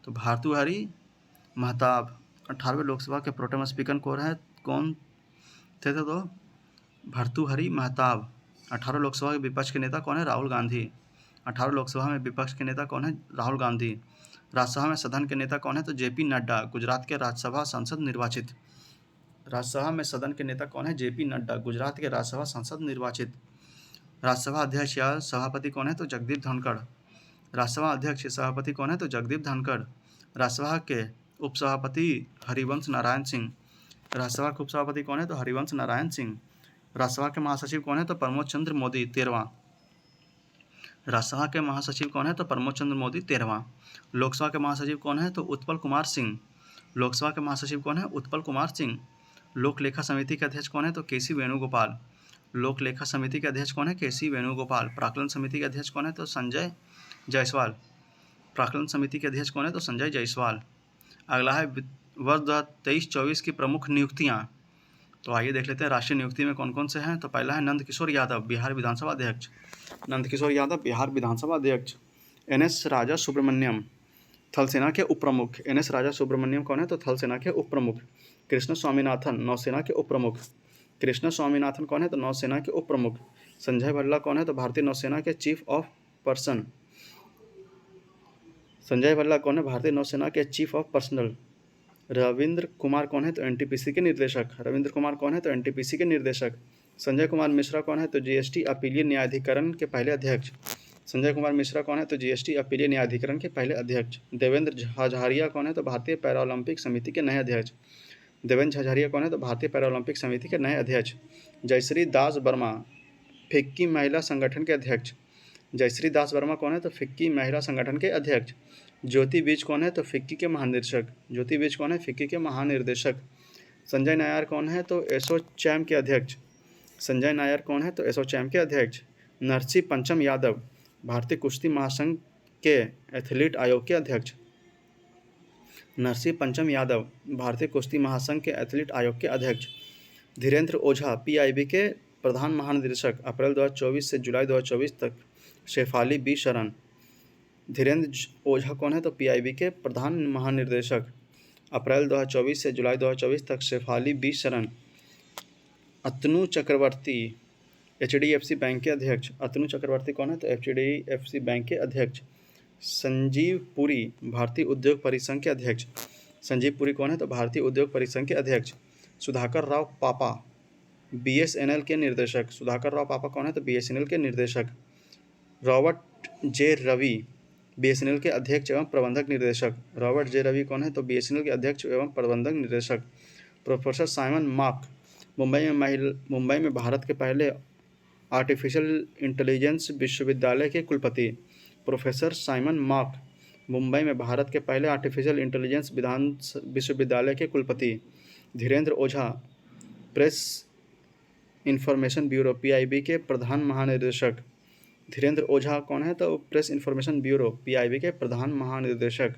तो भार्तृहरि महताब। 18वें लोकसभा के प्रोटेम स्पीकर कौन थे? तो भर्तृहरि महताब। 18 लोकसभा के विपक्ष के नेता कौन है? राहुल गांधी। 18 लोकसभा में विपक्ष के नेता कौन है? राहुल गांधी। राज्यसभा में सदन के नेता कौन है? तो जेपी नड्डा, गुजरात के राज्यसभा सांसद निर्वाचित। राज्यसभा में सदन के नेता कौन है? जेपी नड्डा, गुजरात के राज्यसभा सांसद निर्वाचित। राज्यसभा अध्यक्ष या सभापति कौन है? तो जगदीप धनखड़। राज्यसभा अध्यक्ष या सभापति कौन है? तो जगदीप धनखड़। राज्यसभा के उपसभापति हरिवंश नारायण सिंह। राज्यसभा के उपसभापति कौन है? तो हरिवंश नारायण सिंह। राज्यसभा के महासचिव कौन है? तो प्रमोद चंद्र मोदी, 13वां। राज्यसभा के महासचिव कौन है? तो प्रमोद चंद्र मोदी, 13वां। लोकसभा के महासचिव कौन है? तो उत्पल कुमार सिंह। लोकसभा के महासचिव कौन है? उत्पल कुमार सिंह। लोक लेखा समिति के अध्यक्ष कौन है? तो केसी वेणुगोपाल। लोक लेखा समिति के अध्यक्ष कौन है? केसी वेणुगोपाल। प्राक्कलन समिति के अध्यक्ष कौन है? तो संजय जायसवाल। प्राक्कलन समिति के अध्यक्ष कौन है? तो संजय जायसवाल। अगला है वर्ष 2023-24 की प्रमुख नियुक्तियां। तो आइए देख लेते हैं राष्ट्रीय नियुक्ति में कौन कौन से हैं। तो पहला है नंदकिशोर यादव, बिहार विधानसभा अध्यक्ष। नंदकिशोर यादव, बिहार विधानसभा अध्यक्ष। एनएस राजा सुब्रमण्यम, थल सेना के उप प्रमुख। एनएस राजा सुब्रमण्यम कौन है? तो थल सेना के उप प्रमुख। कृष्ण स्वामीनाथन, नौसेना के उप प्रमुख। कृष्ण स्वामीनाथन कौन है? तो नौसेना के उप प्रमुख। संजय भल्ला कौन है? तो भारतीय नौसेना के chief of person. Sanjay Bhalla कौन है? भारतीय नौसेना के chief of personal. Ravindra Kumar कौन है? तो एनटीपीसी के निर्देशक। रविंद्र कुमार कौन है? तो एनटीपीसी के निर्देशक। संजय कुमार मिश्रा कौन है? तो जीएसटी अपीलीय न्यायाधिकरण के पहले अध्यक्ष। संजय कुमार मिश्रा कौन है? तो जीएसटी अपीलीय न्यायाधिकरण के पहले अध्यक्ष। देवेंद्र झाझारिया कौन है? तो भारतीय पैरालंपिक समिति के नए अध्यक्ष। देवेंद्र झाझारिया कौन है? तो भारतीय पैरालंपिक समिति के नए अध्यक्ष। जयश्री दास वर्मा, फिक्की महिला संगठन के अध्यक्ष। जयश्री दास वर्मा कौन है? तो फिक्की महिला संगठन के अध्यक्ष। ज्योति बीज कौन है? तो फिक्की के महानिदेशक। ज्योति बीज कौन है? फिक्की के महानिर्देशक। संजय नायर कौन है? तो एसोचैम के अध्यक्ष। संजय नायर कौन है? तो एसोचैम के अध्यक्ष। नरसी पंचम यादव, भारतीय कुश्ती महासंघ के एथलीट आयोग के अध्यक्ष। नरसी पंचम यादव, भारतीय कुश्ती महासंघ के एथलीट आयोग के अध्यक्ष। धीरेन्द्र ओझा, पीआईबी के प्रधान महानिदेशक, अप्रैल 2024 से जुलाई 2024 तक। शेफाली बी शरण। धीरेन्द्र ओझा कौन है? तो पीआईबी के प्रधान महानिदेशक, अप्रैल 2024 से जुलाई 2024 तक। शेफाली बी शरण। अतनु चक्रवर्ती, एचडीएफसी बैंक के अध्यक्ष। अतनु चक्रवर्ती कौन है? तो एचडीएफसी बैंक के अध्यक्ष। संजीव पुरी, भारतीय उद्योग परिसंघ के अध्यक्ष। संजीव पुरी कौन है? तो भारतीय उद्योग परिसंघ के अध्यक्ष। सुधाकर राव पापा, बीएसएनएल के निर्देशक। सुधाकर राव पापा कौन है? तो बीएसएनएल के निर्देशक। रॉबर्ट जे रवि, बीएसएनएल के अध्यक्ष एवं प्रबंधक निर्देशक। रॉबर्ट जे रवि कौन है? तो बीएसएनएल के अध्यक्ष एवं प्रबंधक निर्देशक। प्रोफेसर साइमन मार्क, मुंबई में भारत के पहले आर्टिफिशियल इंटेलिजेंस विश्वविद्यालय के कुलपति। प्रोफेसर साइमन मार्क, मुंबई में भारत के पहले आर्टिफिशियल इंटेलिजेंस विश्वविद्यालय के कुलपति। Dhirendra Ojha, press information bureau, PIB के प्रधान महानिदेशक। धीरेन्द्र ओझा कौन है? तो प्रेस इंफॉर्मेशन ब्यूरो, पीआईबी के प्रधान महानिदेशक।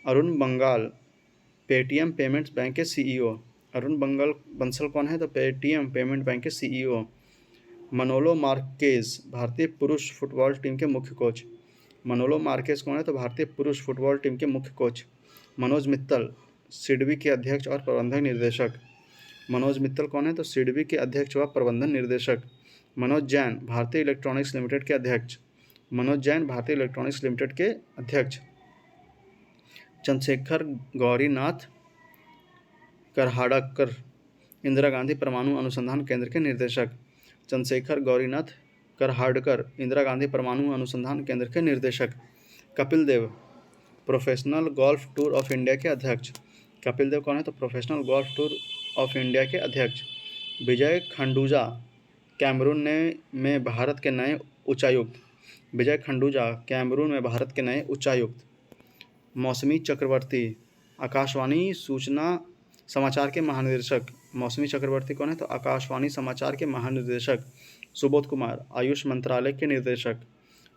Arun Bengal, Paytm payments bank के सीईओ। अरुण बंसल कौन है? तो पेटीएम पेमेंट बैंक के सीईओ। मनोलो मार्केज, भारतीय पुरुष फुटबॉल टीम के मुख्य कोच। मनोलो मार्केज कौन है? तो भारतीय पुरुष फुटबॉल टीम के मुख्य कोच। मनोज मित्तल, सिडबी के अध्यक्ष और प्रबंधक निर्देशक। मनोज मित्तल कौन है? तो सिडबी के अध्यक्ष व प्रबंधन निर्देशक। मनोज जैन, भारतीय इलेक्ट्रॉनिक्स लिमिटेड के अध्यक्ष। मनोज जैन, भारतीय इलेक्ट्रॉनिक्स लिमिटेड के अध्यक्ष। चंद्रशेखर गौरीनाथ करहाड़कर, इंदिरा गांधी परमाणु अनुसंधान केंद्र के निर्देशक। चंद्रशेखर गौरीनाथ करहाड़कर, इंदिरा गांधी परमाणु अनुसंधान केंद्र के निर्देशक। Kapil Dev, professional golf tour of India के अध्यक्ष। कपिल देव कौन है? तो professional golf tour of India के अध्यक्ष। विजय खंडूजा, कैमरून में भारत के नए उच्चायुक्त। विजय खंडूजा, कैमरून में भारत के नए उच्चायुक्त। मौसमी चक्रवर्ती, आकाशवाणी सूचना समाचार के महानिदेशक। मौसमी चक्रवर्ती कौन है? तो आकाशवाणी समाचार के महानिदेशक। सुबोध कुमार, आयुष मंत्रालय के निर्देशक।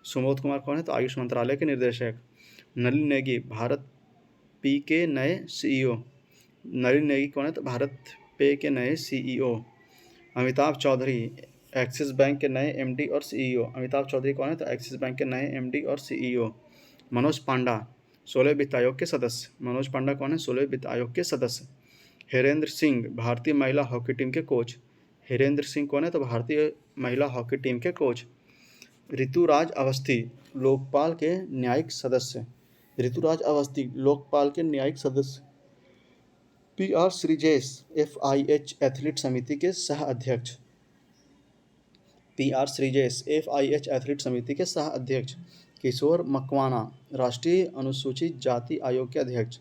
सुबोध कुमार कौन है? तो आयुष मंत्रालय के निर्देशक। नलिन नेगी, भारत पे के नए CEO। नरेंद्र नेगी कौन है? तो भारत पे के नए CEO। Amitabh Chaudhary Axis bank के नए MD और CEO। अमिताभ चौधरी कौन है? तो एक्सिस बैंक के नए MD और CEO। मनोज पांडा 16वें वित्त आयोग के सदस्य। मनोज पांडा कौन है? 16वें वित्त आयोग के सदस्य। हिरेंद्र सिंह भारतीय महिला हॉकी टीम के कोच। हिरेंद्र सिंह कौन है? तो भारतीय महिला हॉकी टीम के कोच। ऋतुराज अवस्थी लोकपाल के न्यायिक सदस्य। ऋतुराज अवस्थी लोकपाल के न्यायिक सदस्य। PR श्रीजेश FIH एथलीट समिति के सह अध्यक्ष। PR श्रीजेश FIH एथलीट समिति के सह अध्यक्ष। किशोर मकवाना राष्ट्रीय अनुसूचित जाति आयोग के अध्यक्ष।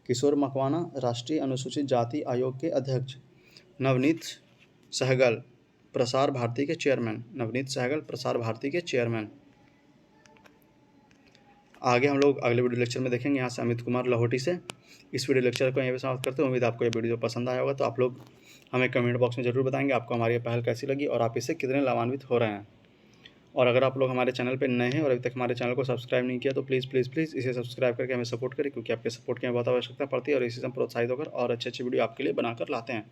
किशोर मकवाना राष्ट्रीय अनुसूचित जाति आयोग के अध्यक्ष। नवनीत सहगल प्रसार भारती के चेयरमैन। नवनीत सहगल प्रसार भारती के चेयरमैन। आगे हम लोग अगले वीडियो लेक्चर में देखेंगे यहाँ से अमित कुमार लाहौटी से। इस वीडियो लेक्चर को यहीं पे समाप्त करते हैं। उम्मीद आपको ये वीडियो पसंद आया होगा। तो आप लोग हमें कमेंट बॉक्स में ज़रूर बताएंगे आपको हमारी ये पहल कैसी लगी और आप इससे कितने लाभान्वित हो रहे हैं। और अगर आप लोग हमारे चैनल पर नए हैं और अभी तक हमारे चैनल को सब्सक्राइब नहीं किया तो प्लीज़ प्लीज़ प्लीज़ इसे सब्सक्राइब करके हमें सपोर्ट करें, क्योंकि आपके सपोर्ट की हमें बहुत आवश्यकता पड़ती है और इसी से हम प्रोत्साहित होकर और अच्छे अच्छे वीडियो आपके लिए बनाकर लाते हैं।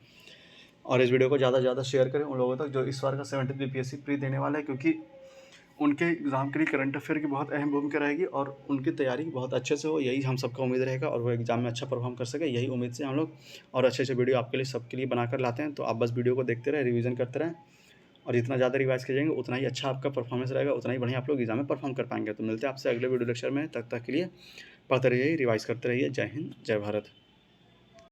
और इस वीडियो को ज़्यादा से ज़्यादा शेयर करें उन लोगों तक जो इस बार का 70th BPSC प्री देने वाला है, क्योंकि उनके एग्ज़ाम के लिए करंट अफेयर की बहुत अहम भूमिका रहेगी और उनकी तैयारी बहुत अच्छे से हो, यही हम सबका उम्मीद रहेगा। और वो एग्ज़ाम में अच्छा परफॉर्म कर सके, यही उम्मीद से हम लोग और अच्छे अच्छे वीडियो आपके लिए सबके लिए बनाकर लाते हैं। तो आप बस वीडियो को देखते रहें, रिवीजन करते रहें और जितना ज़्यादा रिवाइज कीजिएंगे उतना ही अच्छा आपका परफॉर्मेंस रहेगा, उतना ही बढ़िया आप लोग एग्जाम में परफॉर्म कर पाएंगे। तो मिलते हैं आपसे अगले वीडियो लेक्चर में, तब तक के लिए पढ़ते रहिए, रिवाइज करते रहिए। जय हिंद, जय भारत।